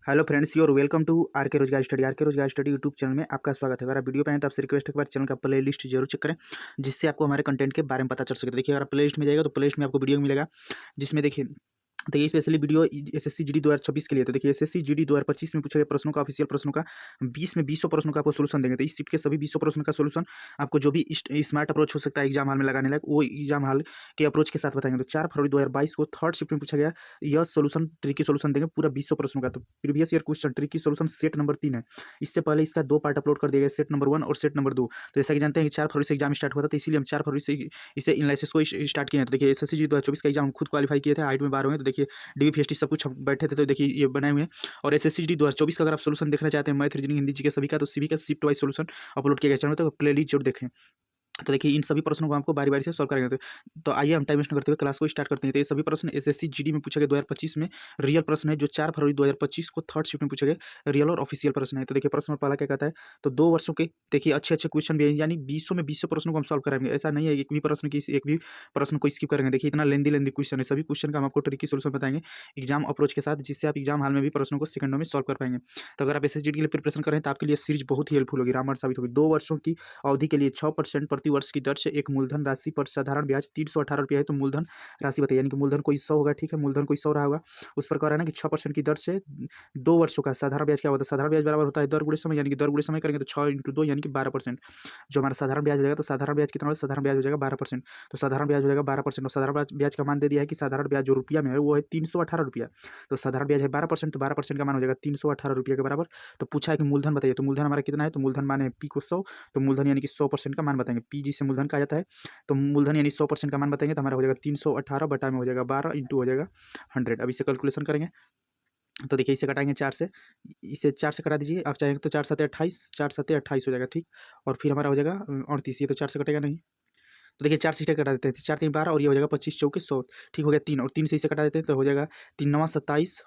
Hello friends, your welcome to R K Rozgar study. Are K Rozgar study YouTube channel में आपका स्वागत है। अगर आप वीडियो पे हैं तो आपसे रिक्वेस्ट है कि चैनल का प्ले लिस्ट जरूर चेक करें, जिससे आपको हमारे कंटेंट के बारे में पता चल सके। तो देखिए, अगर आप प्ले लिस्ट में जाएगा तो प्ले लिस्ट में आपको वीडियो मिलेगा, जिसमें देखिए ये स्पेशली वीडियो एसएससी जीडी 2026 के लिए। तो देखिए, एसएससी जीडी 2025 में पूछे गए प्रश्नों का, ऑफिशियल प्रश्नों का 20 में 20 प्रश्नों का आपको सोल्यूशन देंगे। तो इस शिफ्ट के सभी 20 प्रश्नों का सोल्यूशन आपको जो भी स्मार्ट अप्रोच हो सकता है एग्जाम हॉल में लगाने लायक, वो एग्जाम हॉल के अप्रोच के साथ बताएंगे। तो 4 फरवरी 2022 को थर्ड शिफ्ट में पूछा गया यह सोल्यूशन, ट्रिकी सोल्यूशन देंगे पूरा 20 प्रश्नों का। तो previous year question tricky solution set number 3 है। इससे पहले इसका 2 पार्ट अपलोड कर दिया गया, सेट नंबर 1 और सेट नंबर 2। तो जैसा कि जानते हैं कि 4 फरवरी से एग्जाम स्टार्ट हुआ था, तो इसीलिए हम 4 फरवरी से इसे एनालिसिस को स्टार्ट किए हैं। तो देखिए, एसएससी जी 2024 का एग्जाम हम खुद क्वालिफाई किए थे, हाइट में 12 हुए। तो देखिए, डीवीपीएसटी सब कुछ हम बैठे थे, तो देखिए ये बनाए हुए हैं। और एसएससी जी 2024 का अगर आप सोल्यूशन देखना चाहते हैं मैथ, रीजनिंग, हिंदी, जीके सभी का, तो सभी का शिफ्ट वाइज सोल्यूशन अपलोड किया गया चैनल, तो प्ले लिस्ट जरूर देखें। तो देखिए, इन सभी प्रश्नों को आपको बारी बारी से सॉल्व करेंगे। तो आइए हम टाइम वेस्ट न करते हुए क्लास को स्टार्ट करते हैं। तो ये सभी प्रश्न एसएससी जीडी में पूछे गए 2025 में रियल प्रश्न है, जो 4 फरवरी 2025 को थर्ड शिफ्ट में पूछे गए रियल और ऑफिशियल प्रश्न है। तो देखिए, प्रश्न पहला क्या कहता है, तो 2 वर्षों के देखिए अच्छे अच्छे क्वेश्चन भी है, यानी 20 में 20 प्रश्नों को हम सॉल्व करेंगे। ऐसा नहीं है एक भी प्रश्न को स्किप करेंगे। देखिए, इतना लेंदी क्वेश्चन है, सभी क्वेश्चन का हम आपको ट्रिकी सोल्यूशन बताएंगे एग्जाम अप्रोच के साथ, जिससे आप एग्जाम हॉल में भी प्रश्नों को सेकंडों में सॉल्व कर पाएंगे। तो अगर आप एसएससी के लिए प्रिपरेशन करें तो आपके लिए सीरीज बहुत ही हेल्पफुल होगी, रामबाण साबित होगी। 2 वर्षों की अवधि के लिए 6% प्रति वर्ष की दर से एक मूलधन राशि पर साधारण ब्याज 318 रुपया है। तो मूलधन राशि बताइए, यानी कि मूलधन कोई 100 होगा, ठीक है, मूलधन कोई 100 रहा होगा, उस पर कह रहा है ना कि 6% की दर से 2 वर्षों का साधारण ब्याज क्या होता है। साधारण ब्याज बराबर होता है दर गुणे समय, यानी कि दर गुणे समय करेंगे तो 6 × 2 यानी कि 12%। जो हमारा साधारण ब्याज हो जाएगा, तो साधारण ब्याज कितना होगा, साधारण ब्याज हो जाएगा 12%। तो साधारण ब्याज हो जाएगा 12%, और साधारण ब्याज का मान दे दिया है कि साधारण ब्याज जो रुपया में है वो है 318 रुपया। तो साधारण ब्याज है 12%, तो 12% का मान हो जाएगा 318 रुपये के बराबर। तो पूछा है कि मूलधन बताइए, तो मूलधन हमारा कितना है, तो मूलधन मान है पी को 100, तो मूलधन यानी कि 100% का मान बताएंगे। पी जिसे मूलधन कहा जाता है, तो मूलधन यानी 100% का मान बताएंगे, तो हमारा हो जाएगा 318 बटा में हो जाएगा 12 इंटू हो जाएगा 100। अब इसे कैलकुलेशन करेंगे, तो देखिए इसे कटाएंगे 4 से, इसे 4 से कटा दीजिए आप चाहेंगे तो 4 7 28, 4 7 28 हो जाएगा, ठीक। और फिर हमारा हो जाएगा 38, ये तो 4 से कटेगा नहीं। तो देखिए 4 से इसे कटा देते हैं, 4 3 12 और ये हो जाएगा 25 चौके 100, ठीक हो गया 3, और 3 से इसे कटा देते हैं तो हो जाएगा 3 9 27,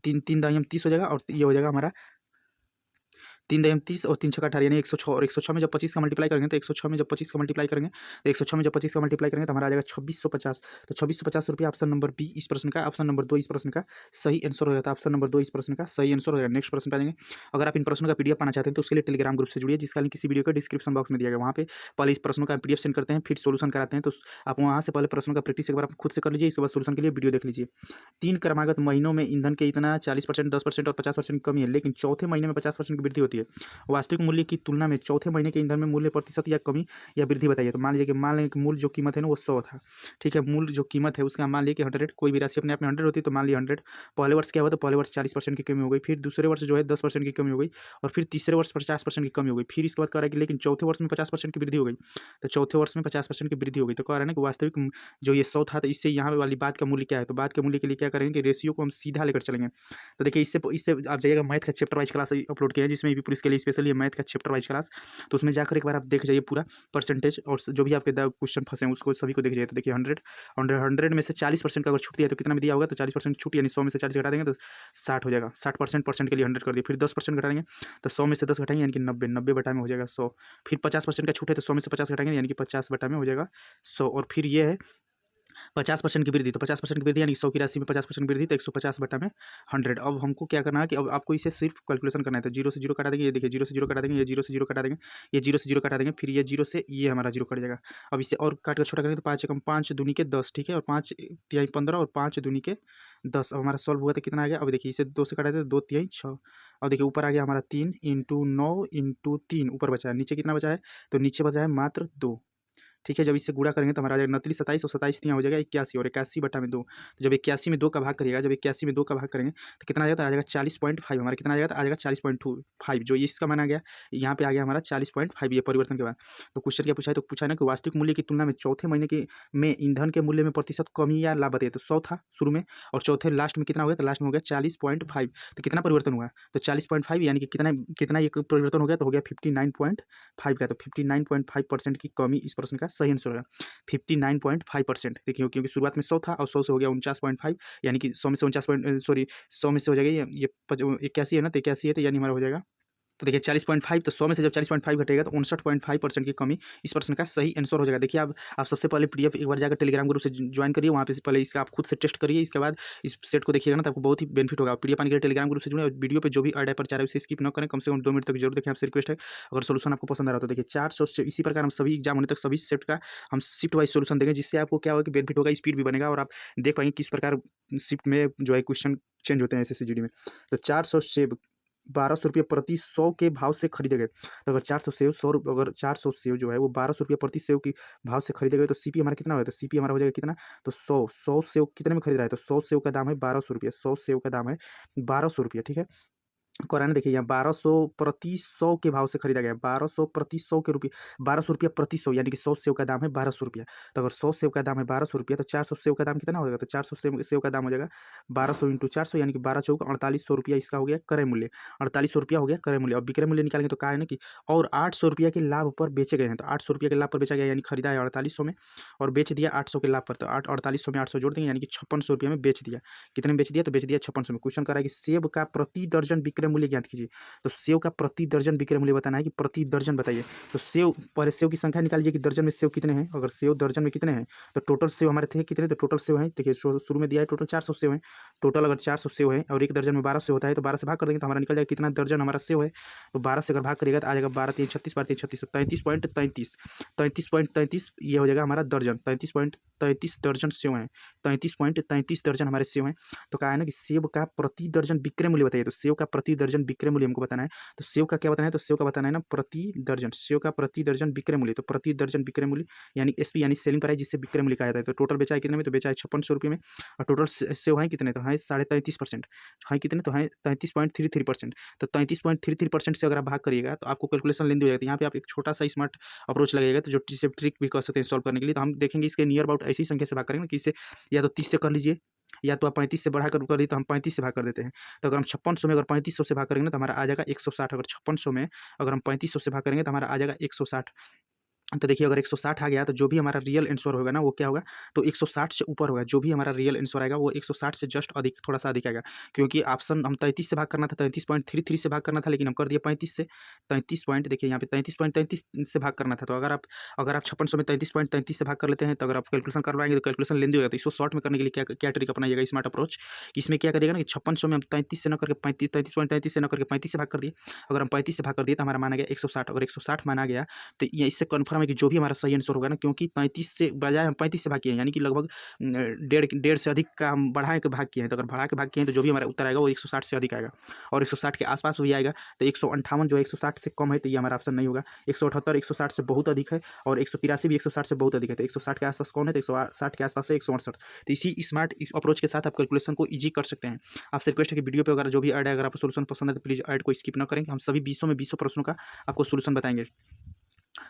3 3 दाएं 30 हो जाएगा, और ये हो जाएगा हमारा 3 दाएं 30 और 3 छक्का 18 यानी 106, और 106 में जब 25 का मल्टीप्लाई करेंगे तो 106 में जब 25 का मल्टीप्लाई करेंगे तो 106 में जब 25 का मल्टीप्लाई करेंगे तो हमारा आ जाएगा 2650। तो 2650 रुपये ऑप्शन नंबर बी इस प्रश्न का, ऑप्शन नंबर 2 इस प्रश्न का सही आंसर हो जाता है। ऑप्शन नंबर 2 इस प्रश्न का सही आंसर हो जाएगा। नेक्स्ट प्रश्न पे आ जाएंगे। अगर आप इन प्रश्नों का पीडीएफ पाना चाहते हैं तो उसके लिए टेलीग्राम ग्रुप से जुड़िए, जिसका लिंक किसी वीडियो के डिस्क्रिप्शन बॉक्स में दिया गया। वहाँ पे पहले इस प्रश्नों का पीडीएफ सेंड करते हैं, फिर सोल्यूशन कराते हैं। तो आप वहाँ से पहले प्रश्नों का प्रैक्टिस एक बार आप खुद से कर लीजिए, इसके बाद सोल्यूशन के लिए वीडियो देख लीजिए। 3 क्रमागत महीनों में ईंधन के इतना 40%, 10% और 50% कमी है, लेकिन चौथे महीने में 50% की वृद्धि होती है। वास्तविक मूल्य की तुलना में चौथे महीने के ईंधन में मूल्य प्रतिशत या कमी या वृद्धि बताइए। तो मान लीजिए कि मूल जो कीमत है ना वो 100 था, ठीक है। मूल जो कीमत है उसका मान लीजिए कि 100, कोई भी राशि अपने आप में 100 होती है, तो मान लिया 100। पहले वर्ष क्या हुआ, तो पहले वर्ष 40% की कमी हो गई, फिर दूसरे वर्ष जो है 10% की कमी हो गई, और फिर तीसरे वर्ष 50% की कमी हो गई। फिर इसके बाद कह रहा है कि लेकिन चौथे वर्ष में 50% की वृद्धि हो गई। तो चौथे वर्ष में 50% की वृद्धि हो गई, तो कह रहा है ना कि वास्तविक जो ये 100 था, तो इससे यहाँ वाली बात का मूल्य क्या है। तो बात के मूल्य के लिए क्या करेंगे कि रेशियो को हम सीधा लेकर चलेंगे। तो देखिए, इससे आप जाइएगा, मैथ का चैप्टर वाइज क्लास अपलोड किया है, जिसमें भी पुलिस के लिए स्पेशली मैथ का चैप्टर वाइज क्लास। तो उसमें जाकर एक बार आप देख जाइए पूरा परसेंटेज, और जो भी आपके क्वेश्चन फंसे हैं उसको सभी को देख जाइए। तो देखिए 100 में से 40% का अगर छूट दिया तो कितना में दिया होगा, तो 40% छूट, यानी 100 में से 40 घटा देंगे तो 60 हो जाएगा। 60% के लिए 100 कर दिए, फिर 10% घटाएंगे तो 100 में से 10 घटाएंगे यानी कि 90, 90 बटा में हो जाएगा 100। फिर 50% का छूट है तो 100 में से 50 घटाएंगे यानी कि 50 बटा में हो जाएगा 100। और फिर ये है 50% की वृद्धि, तो 50% की वृद्धि यानी 100 की राशि में 50% की वृद्धि, तो 150 बटा में 100। अब हमको क्या करना है कि अब आपको इसे सिर्फ कैलकुलेशन करना है। तो 0 से 0 कटा देंगे, ये देखिए 0 से 0 कटा देंगे, ये 0 से 0 कटा देंगे, ये 0 से 0 कटा देंगे, फिर ये 0 से ये हमारा 0 कट जाएगा। अब इसे और काट कर छोटा करेंगे तो 5 एकम 5 दूनी के 10, ठीक है, और 5 तिहाई 15 और 5 दूनी के 10। अब हमारा सॉल्व हुआ तो कितना आ गया, अब देखिए इसे 2 से कटा देते 2 तिहाई 6। अब देखिए ऊपर आ गया हमारा 3 इंटू 9 इंटू 3, ऊपर बचा है, नीचे कितना बचा है, तो नीचे बचा है मात्र 2, ठीक है। जब इससे गुणा करेंगे तो हमारा आ जाएगा 29 27 और 27 यहाँ हो जाएगा 81, और 81 बटा में 2। तो जब 81 में 2 का भाग करिएगा, जब 81 में 2 का भाग करेंगे तो कितना आ जाएगा, आ जाएगा 40.5। हमारा कितना आ जाएगा, आ जाएगा 40.5, जो इसका मान आ गया, यहाँ पे आ गया हमारा 40.5, ये परिवर्तन के बाद। तो क्वेश्चन क्या पूछा है, तो पूछा है ना कि वास्तविक मूल्य की तुलना में चौथे महीने के में ईंधन के मूल्य में प्रतिशत कमी या लाभ बताइए। तो 100 था शुरू में, और चौथे लास्ट में कितना हो गया, तो लास्ट में हो गया 40.5। तो कितना परिवर्तन हुआ, तो 40.5 यानी कि कितना कितना ये परिवर्तन हो गया, तो हो गया 59.5 का। तो 59.5% की कमी इस प्रश्न का सही आंसर होगा। 59.5%, देखिए क्योंकि शुरुआत में 100 था और 100 से हो गया 49.5, यानी कि 100 में से 100 में से हो जाएगा ये 81 है ना, तो 81 है, तो यानी हमारा हो जाएगा तो देखिए 40.5, तो 100 में से जब 40.5 घटेगा तो 59.5% की कमी इस प्रश्न का सही आंसर हो जाएगा। देखिए आप सबसे पहले पीडीएफ एक बार जाकर टेलीग्राम ग्रुप से ज्वाइन करिए, वहाँ पे से पहले इसका आप खुद से टेस्ट करिए, इसके बाद इस सेट को देखिएगा ना तो आपको बहुत ही बेनिफिट होगा। पीडीएफ आने के लिए टेलीग्राम ग्रुप से जुड़े और वीडियो पे जो भी ऐड पर चाह रहे हैं उसे स्किप न करें, कम से कम 2 मिनट तक जरूर देखें, आपसे रिक्वेस्ट है। अगर सोल्यूशन आपको पसंद आ रहा हो तो देखिए 400 से इसी प्रकार हम सभी एग्जाम होने तक सभी सेट का हम शिफ्ट वाइज सोल्यूशन देंगे, जिससे आपको क्या होगा कि बेनिफिट होगा, स्पीड भी बनेगा और आप देख पाएंगे किस प्रकार शिफ्ट में जो है क्वेश्चन चेंज होते हैं एसएससी में। तो 400 से 1200 रुपये प्रति 100 के भाव से खरीदे गए, तो अगर 400 सेव 100 अगर 400 सेव जो है वो 1200 रुपये प्रति सेव की भाव से खरीदे गए तो सीपी हमारा कितना होगा, तो सीपी हमारा हो जाएगा कितना, तो 100 सेव कितने में खरीद रहा है, तो 100 सेव का दाम है 1200 रुपये, 100 सेव का दाम है 1200 रुपये, ठीक है। कोरान देखिए यहाँ 1200 प्रति 100 के भाव से खरीदा गया, 1200 प्रति 100 के रुपये, 1200 रुपया प्रति 100, यानी कि 100 सेव का दाम है 1200 रुपया। तो अगर 100 सेव का दाम है 1200 रुपया तो 400 सेव का दाम कितना हो जाएगा, तो 400 सेव का दाम हो जाएगा 1200 इंटू 400, यानी कि 12 चौक 4800 रुपया इसका हो गया क्रय मूल्य, 4800 रुपया हो गया क्रय मूल्य। अब विक्रय मूल्य निकालेंगे तो कहा है ना कि और 800 रुपया के लाभ पर बेचे गए हैं, तो 800 रुपया के लाभ पर बेचा गया, यानी खरीदा है 4800 में और बेच दिया 800 के लाभ पर, तो 4800 में 800 जोड़ देंगे, यानी कि 5600 रुपया में बेच दिया। कितने में बेच दिया, तो बेच दिया 5600 में। क्वेश्चन कर रहा है कि सेब का प्रति दर्जन विक्रय मूल्य ज्ञात कीजिए, तो सेव का प्रति दर्जन विक्रय मूल्य बताना है कि प्रति दर्जन बताइए। तो सेव पर सेव की संख्या निकालिए कि दर्जन में सेव कितने हैं, अगर सेव दर्जन में कितने हैं तो टोटल सेव हमारे थे कितने, तो टोटल सेव है देखिए शुरू में दिया है टोटल 400 सेव है, टोटल अगर 400 सेव है और एक दर्जन में 12 सेव होता है तो 12 से भाग कर देंगे तो हमारा निकल जाएगा कितना दर्जन हमारा सेव है, तो 12 से अगर भाग करिएगा तो आ जाएगा 12 3 36, 12 3 36, तो 33.33 ये हो जाएगा हमारा दर्जन, 33.33 दर्जन सेव है, 33.33 दर्जन हमारे सेव हैं। तो कहा है ना कि सेव का प्रति दर्जन विक्रय मूल्य बताइए, तो सेव का प्रति दर्जन विक्रय मूल्य हमको बताना है। तो सेव का क्या बताना है, तो सेव का बताना है ना प्रति दर्जन, सेव का प्रति दर्जन विक्रय मूल्य, तो प्रति दर्जन विक्रय मूल्य यानी एसपी यानी सेलिंग प्राइस, जिससे विक्रय मूल्य कहा जाता है। तो टोटल बेचा है कितने में, तो बेचा है 5600 रुपये में और टोटल सेव है कितने, तो है 33.5%, है कितने, तो है 33.33%। तो 33.33% से अगर आप भाग करिएगा तो आपको कैलकुलेशन लेंदी हो जाती है। यहाँ पे आप एक छोटा सा स्मार्ट अप्रोच लगेगा तो जो ट्रिक भी कर सकते हैं सॉल्व करने के लिए। तो हम देखेंगे इसके नियर अबाउट ऐसी संख्या से भाग करेंगे कि इसे या तो 30 से कर लीजिए या तो आप 35 से बढ़ा कर लीजिए, तो हम 35 से भाग कर देते हैं। तो अगर हम 5600 में अगर 3500 से भाग करेंगे तो हमारा आ जाएगा 160, अगर 5600 में अगर हम 3500 से भाग करेंगे तो हमारा आ जाएगा 160। तो देखिए अगर 160 आ गया तो जो भी हमारा रियल आंसर होगा ना वो क्या होगा, तो 160 से ऊपर होगा, जो भी हमारा रियल आंसर आएगा वो 160 से जस्ट अधिक, थोड़ा सा अधिक आएगा। क्योंकि ऑप्शन हम 33 से भाग करना था, 33.33 से भाग करना था, लेकिन हम कर दिए 35 से। 33 पॉइंट देखिए यहाँ पे 33.33 से भाग करना था। तो अगर आप 5600 में 33.33 से भाग कर लेते हैं तो अगर आप कैलकुलेशन करवाएंगे तो कैलकुलेशन लेंदी होगा। तो इसको शॉर्ट में करने के लिए क्या ट्रिक अपनाइएगा, स्मार्ट अप्रोच। इसमें क्या करिएगा ना कि 5600 में हम 33 से न करके 33.33 से न करके 35 से भाग कर दिए। अगर हम 35 से भाग कर दिए तो हमारा माना गया 160, अगर 160 माना गया तो ये इससे कन्फर्म है कि जो भी हमारा सही आंसर होगा ना, क्योंकि 33 से बजाय हम 35 से भाग किए हैं, यानी कि लगभग डेढ़ से अधिक का हम बढ़ा के भाग किए हैं। तो अगर बढ़ा के भाग किए हैं तो जो भी हमारा उत्तर आएगा वो 160 से अधिक आएगा और 160 के आसपास भी आएगा। तो 158 जो 160 से कम है तो ये हमारा ऑप्शन नहीं होगा। 178 160 से बहुत अधिक है और 183 भी 160 से बहुत अधिक है। तो 160 के आसपास कौन है, तो 160 के आसपास है 168। तो इसी स्मार्ट अप्रोच के साथ आप कैलकुलेशन को ईजी कर सकते हैं। आपसे रिक्वेस्ट है कि वीडियो पे अगर जो भी ऐड है, अगर आपको सोल्यूशन पसंद है तो प्लीज़ ऐड को स्किप न करें। हम सभी 20 में 20 प्रश्नों का आपको सोल्यूशन बताएंगे।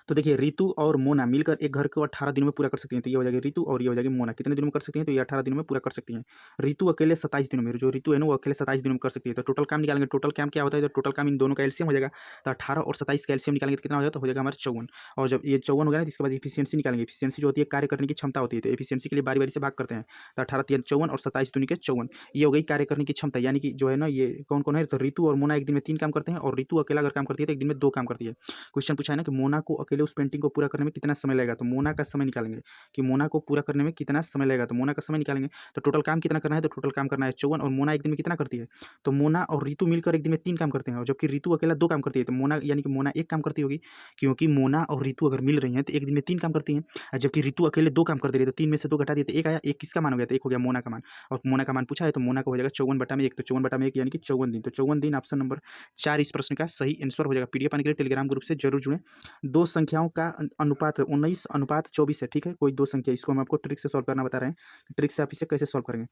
तो देखिए रितु और मोना मिलकर एक घर को 18 दिनों में पूरा कर सकती हैं। तो ये हो जाएगी रितु और ये हो जाएगी मोना, कितने दिनों में कर सकती हैं, तो ये 18 दिनों में पूरा कर सकती हैं। रितु अकेले 27 दिनों में, जो रितु है ना वो अकेले 27 दिनों में कर सकती है। तो टोटल काम निकालेंगे, टोटल काम क्या होता है, तो टोटल काम इन दोनों का एलसीएम हो जाएगा। तो 18 और 27 का एलसीएम निकालेंगे तो कितना हो जाएगा, तो हो जाएगा हमारा 54। और जब ये 54 हो गया ना, इसके बाद एफिशिएंसी निकालेंगे। एफिशिएंसी जो होती है कार्य करने की क्षमता होती है, तो एफिशिएंसी के लिए बारी बारी से भाग करते हैं। तो 18 3 54 और 27 दूनी के 54, ये हो गई कार्य करने की क्षमता। यानी कि जो है ना ये कौन कौन है, तो रितु और मोना एक दिन में 3 काम करते हैं और रितु अकेला अगर काम करती है तो एक दिन में 2 काम करती है। क्वेश्चन पूछा है ना कि मोना को अकेले उस पेंटिंग को पूरा करने में कितना समय लगेगा, तो मोना का समय निकालेंगे कि मोना को पूरा करने में कितना समय लगेगा, तो मोना का समय निकालेंगे। तो टोटल काम कितना करना है, तो टोटल काम करना है 54 और मोना एक दिन में कितना करती है, तो मोना और रितु मिलकर एक दिन में 3 काम करते हैं और जबकि रितु अकेला 2 काम करती है। तो मोना यानी कि मोना 1 काम करती होगी, क्योंकि मोना और रितु अगर मिल रही हैं तो एक दिन में 3 काम करती हैं, जबकि रितु अकेले 2 काम करती रही। तो 3 में से 2 घटा दिए तो 1 आया, 1 किसका मान हो गया, तो 1 हो गया मोना का मान। और मोना का मान पूछा है तो मोना का हो जाएगा 54/1, तो 54/1 यानी कि 54 दिन। तो 54 दिन ऑप्शन नंबर 4 इस प्रश्न का सही आंसर हो जाएगा। पीडीएफ पाने के लिए टेलीग्राम ग्रुप से जरूर जुड़ें। 2 संख्याओं का अनुपात 19/24 है, ठीक है। कोई 2 संख्या, इसको हम आपको ट्रिक से सॉल्व करना बता रहे हैं। ट्रिक से आप इसे कैसे सॉल्व करेंगे।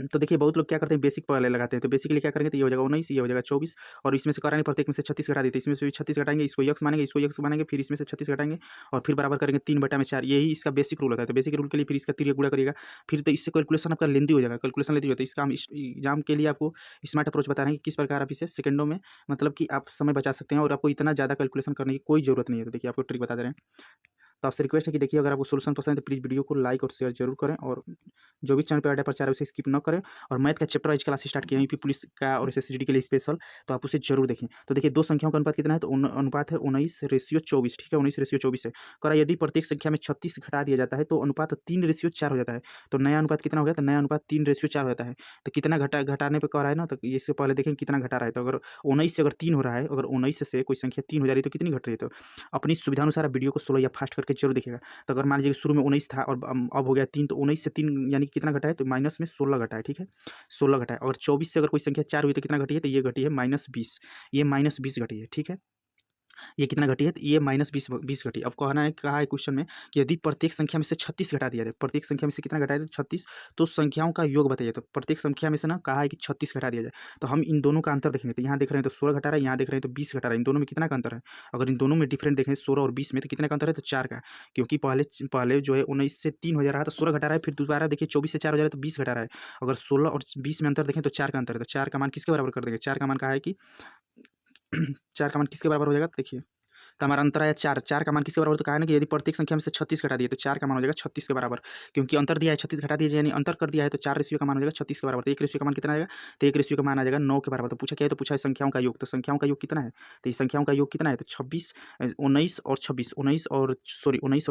तो देखिए बहुत लोग क्या करते हैं बेसिक पहले लगाते हैं। तो बेसिकली क्या करेंगे, तो ये हो जाएगा 19, ये हो जाएगा 24 और इसमें से कराने प्रत्येक में से 36 घटा देते हैं। इसमें से भी 36 घटाएंगे, इसको यक्स मानेंगे, इसको यक्स मानेंगे, फिर इसमें से 36 घटाएंगे और फिर बराबर करेंगे 3/4। यही इसका बेसिक रूल होता है। तो बेसिक रूल के लिए फिर इसका 3 गुणा करिएगा, फिर तो इससे कैलकुलेशन आपका लेंदी हो जाएगा। कैलकुलेशन लेंदी होता है। इसका हम एग्जाम के लिए आपको स्मार्ट अप्रोच बता रहे हैं कि किस प्रकार आप इसे सेकंडों में मतलब कि आप समय बचा सकते हैं और आपको इतना ज़्यादा कैलकुलेशन करने की कोई जरूरत नहीं है। तो देखिए आपको ट्रिक बता दे रहे हैं। तो आपसे रिक्वेस्ट है कि देखिए, अगर आपको सोल्यूशन पसंद है तो प्लीज़ वीडियो को लाइक और शेयर जरूर करें, और जो भी चैनल पे ऐड प्रचार है उसे स्किप न करें। और मैथ का चैप्टर वाइज क्लास स्टार्ट किया यूपी पुलिस का और एसएसजी के लिए स्पेशल, तो आप उसे जरूर देखें। तो देखिए, दो संख्याओं का अनुपात कितना है, तो अनुपात है 19:24, ठीक है, 19:24 है। कह रहा है यदि प्रत्येक संख्या में 36 घटा दिया जाता है तो अनुपात 3:4 हो जाता है। तो नया अनुपात कितना हो गया, तो नया अनुपात 3:4 हो जाता है। तो कितना घटाने पे कह रहा है ना, तो इससे पहले देखें कितना घटा रहा है। तो अगर 19 से अगर 3 हो रहा है, अगर 19 से कोई संख्या 3 हो जा रही है तो कितनी घट रही है। तो अपनी सुविधा अनुसार आप वीडियो को स्लो या फास्ट करके जरूर देखिएगा। तो अगर मान लीजिए कि शुरू में 19 था और अब हो गया 3, तो 19 से 3 यानी कि कितना घटा है, तो माइनस में 16 घटा है, ठीक है, 16 घटा है। और 24 से अगर कोई संख्या 4 हुई तो कितना घटी है, तो ये घटी है -20, ये -20 घटी है, ठीक है। ये कितना घटी है, तो ये -20 घटी। अब कहना है, कहा है क्वेश्चन में कि यदि प्रत्येक संख्या में से 36 घटा दिया जाए, प्रत्येक संख्या में से कितना घटाया जाए, 36, तो संख्याओं का योग बताइए। तो प्रत्येक संख्या में से ना कहा है कि 36 घटा दिया जाए, तो हम इन दोनों का अंतर देखेंगे। तो यहाँ देख रहे हैं तो 16 घटा रहा है, यहाँ देख रहे हैं तो 20 घटा रहा है। इन दोनों में कितना का अंतर है, अगर इन दोनों में डिफरेंट देखें 16 और 20 में, तो कितना का अंतर है, तो 4 का। क्योंकि पहले पहले जो है 19 से 3 हो जा रहा है तो 16 घटा रहा है, फिर दोबारा देखिए 24 से 4 हो जा रहा है तो 20 घटा रहा है। अगर 16 और 20 में अंतर देखें तो 4 का अंतर है, तो 4 का मान किसके बराबर कर देंगे, 4 का मान कहा है कि 4 का मान किसके बराबर हो जाएगा, तो देखिए, तो हमारा अंतर आया 4, 4 का मान किसके बराबर, तो कहा है ना कि यदि प्रत्येक संख्या में से 36 घटा दिए तो 4 का मान हो जाएगा 36 के बराबर। क्योंकि अंतर दिया है, 36 घटा दिया यानी अंतर कर दिया है, तो 4 रेशियो का मान हो जाएगा 36 के बराबर। तो 1 रेशियो का मान कितना आएगा, तो 1 रेशियो का मान आ जाएगा 9 के बराबर। तो पूछा क्या है, तो पूछा है संख्याओं का योग। तो संख्याओं का योग कितना है, तो इस संख्याओं का योग कितना है, तो 26, 19 और 26, 19 और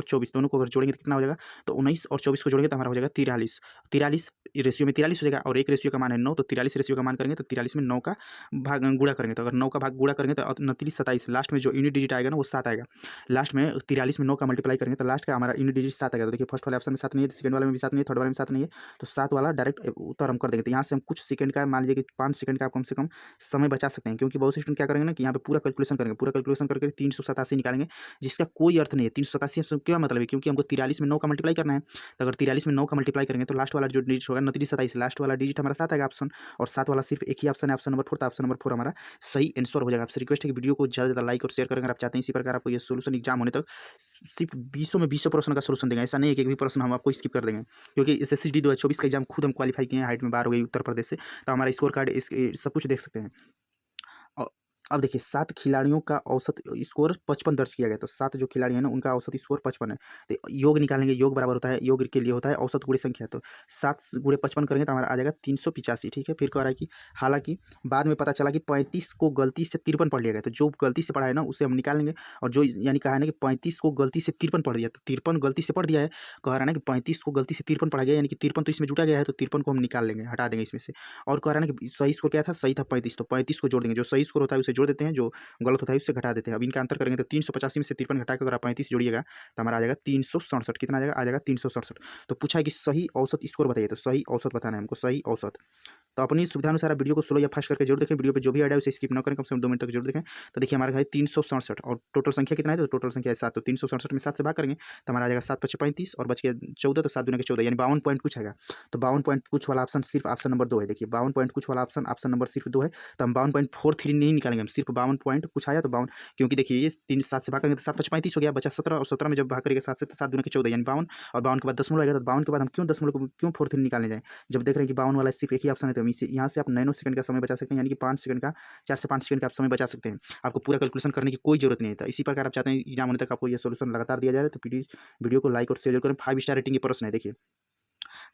24 दोनों को अगर जोड़ेंगे तो कितना हो जाएगा, तो 19 और 24 को जोड़ेंगे तो हमारा हो जाएगा 43। 43 रेशियो में 43 हो जाएगा, और 1 रेशियो का मान है 9, तो 43 रेशियो का मान करेंगे तो 43 में 9 का भाग गुणा करेंगे। तो अगर 9 का भाग गुणा करेंगे तो 29, 27, लास्ट में जो यूनिट डिजिट आएगा ना वो 7 आएगा। लास्ट में 43 में 9 का मल्टीप्लाई करेंगे तो लास्ट का हमारा यूनिट डिजिट 7 आएगा। तो देखिए, फर्स्ट वाले ऑप्शन में 7 नहीं है, सेकंड वाले में भी 7 नहीं है, थर्ड वाले में 7 नहीं है, तो 7 वाला डायरेक्ट उत्तर हम कर देंगे। तो यहाँ से हम कुछ सेकंड का, मान लीजिए कि 5 सेकंड का आप कम से कम समय बचा सकते हैं। क्योंकि बहुत से स्टूडेंट क्या करेंगे ना कि यहाँ पे पूरा कैलकुलेशन करेंगे, पूरा कैलकुलेशन करके 387 निकालेंगे, जिसका कोई अर्थ नहीं है। 387 से क्या मतलब है, क्योंकि हमको 43 में 9 का मल्टीप्लाई करना है। तो अगर 43 में 9 का मल्टीप्लाई करेंगे तो लास्ट वाला जो डिजिट होगा 29, 27, लास्ट वाला डिजिट हमारा 7 आएगा ऑप्शन, और 7 वाला सिर्फ एक ही ऑप्शन है, ऑप्शन नंबर 4। तो ऑप्शन नंबर 4 हमारा सही आंसर हो जाएगा। आपसे रिक्वेस्ट है कि वीडियो को ज़्यादा से ज़्यादा लाइक और शेयर करें अगर आप चाहते हैं इसी प्रकार आपको ये सोल्यूशन एग्जाम होने तक सिर्फ 20 में 20 प्रश्न का सोल्यूशन देंगे। ऐसा नहीं है कि एक भी प्रश्न हम आपको स्किप कर देंगे, क्योंकि एसएससीडी 2024 का एग्जाम खुद हम क्वालिफाई किए हैं, हाइट में बाहर हो गई उत्तर प्रदेश से, तो हमारा स्कोर कार्ड इस सब कुछ देख सकते हैं। अब देखिए, 7 खिलाड़ियों का औसत स्कोर 55 दर्ज किया गया। तो 7 जो खिलाड़ी हैं ना उनका औसत स्कोर 55 है। तो योग निकालेंगे, योग बराबर होता है, योग के लिए होता है औसत गुणे संख्या। तो 7 गुणे 55 करेंगे तो हमारा आ जाएगा 385, ठीक है। फिर कह रहा है कि हालांकि बाद में पता चला कि 35 को गलती से 53 पढ़ लिया गया। तो जो गलती से पढ़ा है ना उसे हम निकालेंगे, और जो यानी कहा है ना कि 35 को गलती से 53 पढ़ दिया, तो 53 गलती से पढ़ दिया है। कह रहा है ना कि 35 को गलती से 53 पढ़ा गया, यानी कि 53 तो इसमें जुटा गया है, तो 53 को हम निकाल लेंगे, हटा देंगे इसमें से। और कह रहा है ना कि सही स्कोर क्या था, सही था 35, तो 35 को जोड़ देंगे, जो सही स्कोर होता है उसे जोड़ देते हैं, जो गलत होता है उससे घटा देते हैं। अब इनका अंतर करेंगे तो 385 में से 53 घटा के अगर आप 35 जोड़िएगा तो हमारा आ जाएगा 367। कितना आ जाएगा, आ जाएगा 367। तो पूछा है कि सही औसत स्कोर बताइए, तो सही औसत बताना है हमको, सही औसत। तो अपनी सुविधा अनुसार वीडियो को स्लो या फास्ट करके जरूर देखें, वीडियो पे जो भी ऐड है उसे स्किप ना करें, कम से कम 2 मिनट तक जरूर देखें। तो देखिए, हमारा है 367 और टोटल संख्या कितना है, तो टोटल संख्या है 7। तो 367 में 7 से भाग करेंगे तो हमारा आ जाएगा 7 × 35 और बच गया 14, तो 7 दूनी के 14 यानी 52 पॉइंट कुछ आएगा। तो 52 पॉइंट कुछ वाला ऑप्शन सिर्फ ऑप्शन नंबर 2 है। देखिए, 52 पॉइंट कुछ वाला ऑप्शन नंबर सिर्फ 2 है। तो हम 52.43 नहीं निकालेंगे, हम सिर्फ 52 पॉइंट कुछ आया तो 52, क्योंकि देखिए ये 3 7 से भाग करेंगे तो 7 × 35 हो गया, बचा 17, और 17 में जब भाग करेंगे 7 से तो 7 दूनी के 14 यानी 52, और 52 के बाद दशमलव आएगा। तो 52 के बाद हम क्यों दशमलव को क्यों 43 निकालने जाएं, जब देख रहे हैं कि 52 वाला सिर्फ एक ही ऑप्शन है। तो हम इसे यहाँ से आप नैनो सेकंड का समय बचा सकते हैं, यानी कि 5 सेकंड का, 4 से 5 सेकंड का आप समय बचा सकते हैं। आपको पूरा कैलकुलेशन करने की कोई जरूरत नहीं है। तो इसी प्रकार आप चाहते हैं एग्जाम होने तक आपको ये सोल्यूशन लगातार दिया जा रहा है, तो प्लीज वीडियो को लाइक और शेयर करें। 5 स्टार रेटिंग के प्रश्न है।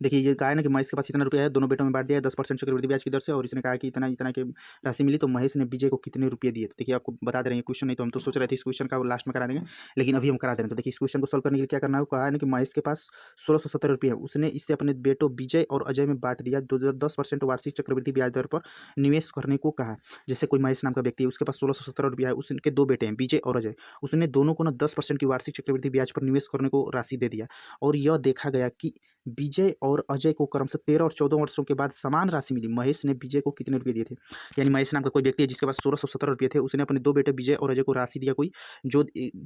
देखिए ये कहा है ना कि महेश के पास इतना रुपया है, दोनों बेटों में बांट दिया है 10% चक्रवृद्धि ब्याज की दर से, और इसने कहा कि इतना इतना की राशि मिली, तो महेश ने विजय को कितने रुपये दिए। तो देखिए, आपको बता दे रहे हैं क्वेश्चन, नहीं तो हम तो सोच रहे थे इस क्वेश्चन का लास्ट में करा देंगे, लेकिन अभी हम करा दे रहे हैं। तो देखिए, इस क्वेश्चन को सोल्व करने के लिए क्या करना है, कहा है ना कि महेश के पास 1617 रुपये है, उसने इससे अपने बेटों विजय और अजय में बांट दिया। 10% वार्षिक चक्रवृद्धि ब्याज दर पर निवेश करने को कहा। जैसे कोई महेश नाम का व्यक्ति है, उसके पास 1617 रुपया है, उसके 2 बेटे हैं विजय और अजय, उसने दोनों को ना 10% की वार्षिक चक्रवृद्धि ब्याज पर निवेश करने को राशि दे दिया, और यह देखा गया कि विजय और अजय को क्रमशः 13 और 14 वर्षों के बाद समान राशि मिली। महेश ने विजय को कितने रुपये दिए थे, यानी महेश नाम का कोई व्यक्ति है जिसके पास 1617 रुपये थे, उसने अपने 2 बेटे विजय और अजय को राशि दिया कोई, जो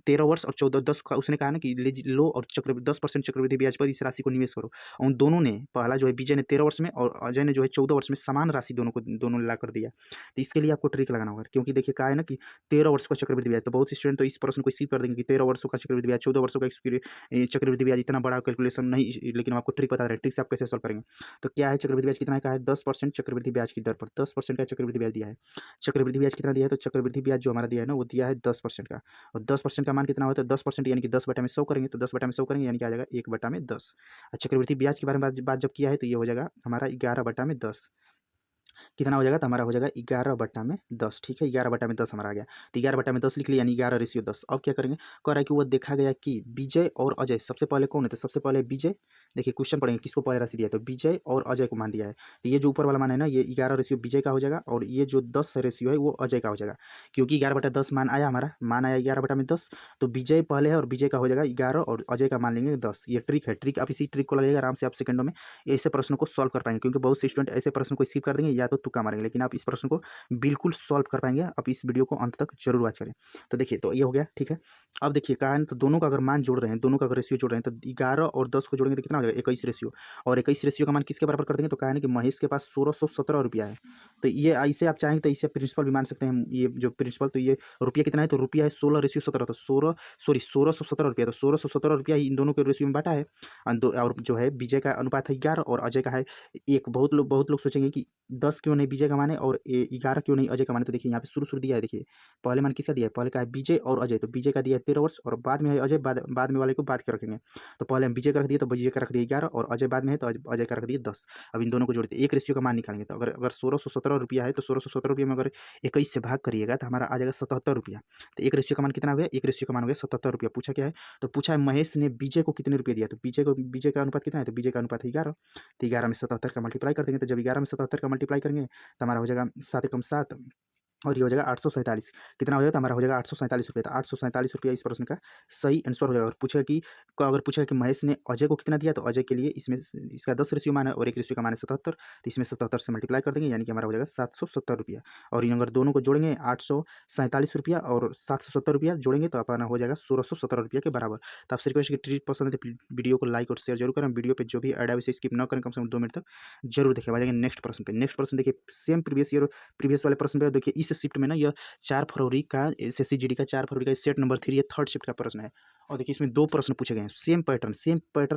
13 वर्ष और 14 10 का, उसने कहा ना कि लो और 10% चक्रवृद्धि ब्याज पर इस राशि को निवेश करो। और उन दोनों ने, पहला जो है विजय ने 13 वर्ष में और अजय ने जो है 14 वर्ष में समान राशि दोनों ने ला कर दिया। तो इसके लिए आपको ट्रिक लगाना होगा, क्योंकि देखिए कहा है ना कि 13 वर्ष का चक्रवृद्धि ब्याज, तो बहुत से स्टूडेंट तो इस प्रश्न को स्किप कर देंगे कि 13 वर्षों का चक्रवृद्धि ब्याज, 14 वर्षों का चक्रवृद्धि ब्याज, इतना बड़ा कैलकुलेशन नहीं, लेकिन आप आपको ट्रिक बता रहे हैं, ट्रिक से आप कैसे सॉल्व करेंगे। तो क्या है चक्रवृद्धि ब्याज कितना का है 10% चक्रवृद्धि ब्याज की दर पर 10% का चक्रवृद्धि ब्याज दिया है। चक्रवृद्धि ब्याज कितना दिया है तो चक्रवृद्धि ब्याज जो हमारा दिया है ना वो दिया है 10% का, और 10% का मान कितना होता है 10% यानी कि 10/100 करेंगे तो 10/100 करेंगे यानी कि आ जाएगा 1/10। चक्रवृद्धि ब्याज के बारे में बात जब किया है तो ये हो जाएगा हमारा 11/10 कितना हो जाएगा तो हमारा हो जाएगा 11/10। ठीक है 11/10 हमारा आ गया, तो 11/10 लिख लिया यानी 11:10। अब क्या करेंगे, कह रहा है कि वो देखा गया कि विजय और अजय सबसे पहले कौन है तो सबसे पहले विजय। देखिए क्वेश्चन पढ़ेंगे किसको पहले राशि दिया है तो विजय और अजय को मान दिया है, तो ये जो ऊपर वाला मान है ना ये 11 विजय का हो जाएगा और ये जो 10 है वो अजय का हो जाएगा, क्योंकि 11/10 मान आया, हमारा मान आया 11/10, तो विजय पहले है और विजय का हो जाएगा 11 और अजय का मान लेंगे 10। ये ट्रिक है, ट्रिक आप इसी ट्रिक को लगाइएगा आराम से आप सेकंडों में ऐसे प्रश्नों को सॉल्व कर पाएंगे, क्योंकि बहुत से स्टूडेंट ऐसे प्रश्न को स्किप कर देंगे या तो तुक्का मारेंगे, लेकिन आप इस प्रश्न को बिल्कुल सॉल्व कर पाएंगे। आप इस वीडियो को अंत तक जरूर वॉच करें। तो देखिए तो ये हो गया ठीक है। अब देखिए कहा है तो दोनों का अगर मान जोड़ रहे हैं, दोनों का अगर रेशियो जोड़ रहे हैं तो 11 और 10 को जोड़ेंगे तो कितना हो जाएगा 21 रेशियो, और 21 रेशियो का मान किसके बराबर कर देंगे तो कहा है कि महेश के पास 1617 रुपया है। तो ये ऐसे आप चाहेंगे तो इसे प्रिंसिपल भी मान सकते हैं, ये जो प्रिंसिपल, तो ये रुपया कितना है तो रुपया है 16:17, तो 1617 रुपया, तो 1617 रुपया इन दोनों के रेशियो में बांटा है। और जो है विजय का अनुपात है 11 और अजय का है 1। बहुत लोग सोचेंगे कि 10 क्यों नहीं विजय का मान है और 11 क्यों नहीं अजय का मान है, तो देखिए यहाँ पे शुरू दिया है। देखिए पहले मान किसका दिया है, पहले का है विजय और अजय, तो विजय का दिया है 13 वर्ष और बाद में है अजय, बाद में वाले को बाद के रखेंगे। तो पहले हम विजय का रख दिए तो विजय का रख दिया 11 और अजय बाद में है तो अजय का रख दिया 10। अब इन दोनों को जोड़ते एक रेशियो का मान निकालेंगे, तो अगर 1617 है तो 1617 में अगर 21 से भाग करिएगा तो हमारा आ जाएगा 77 रुपया। तो एक रेशियो का मान कितना हो गया, एक रेशियो का मान हो गया 77 रुपया। पूछा क्या है तो पूछा है महेश ने विजय को कितने रुपये दिया, तो विजय का अनुपात कितना है तो विजय का अनुपात है 11, तो 11 में 77 का मल्टीप्लाई कर देंगे, तो जब 11 में 77 का मल्टीप्लाई करेंगे तो हमारा हो जाएगा 7 एकम 7 और ये हो जाएगा 847। कितना हो जाएगा तो हमारा हो जाएगा 847 रुपये। तो 847 रुपया इस प्रश्न का सही आंसर हो जाएगा। और पूछेगा कि अगर पूछेगा कि महेश ने अजय को कितना दिया तो अजय के लिए इसमें इसका 10 रेशियो मान है और एक रेशियो का मान है 77, तो इसमें 77 से मल्टीप्लाई कर देंगे यानी कि हमारा हो जाएगा 770 रुपया। और इन अगर दोनों को जोड़ेंगे 847 रुपया और 770 रुपया जोड़ेंगे तो अपना हो जाएगा 1617 रुपया के बराबर। तो आपसे रिक्वेस्ट की ट्रिक पसंद है तो वीडियो को लाइक और शेयर जरूर करें। वीडियो पर जो भी ऐड है उसे स्किप न करें, कम से कम 2 मिनट तक जरूर देखें। आ जाएंगे नेक्स्ट प्रश्न पे। नेक्स्ट प्रश्न देखिए सेम प्रीवियस ईयर प्रीवियस वाले प्रश्न पे देखिए इस शिफ्ट में ना यह 4 फरवरी का एसएससी जीडी का 4 फरवरी का सेट नंबर 3 ये थर्ड शिफ्ट का प्रश्न है। और देखिए इसमें 2 प्रश्न पूछे गए हैं, सेम पैटर्न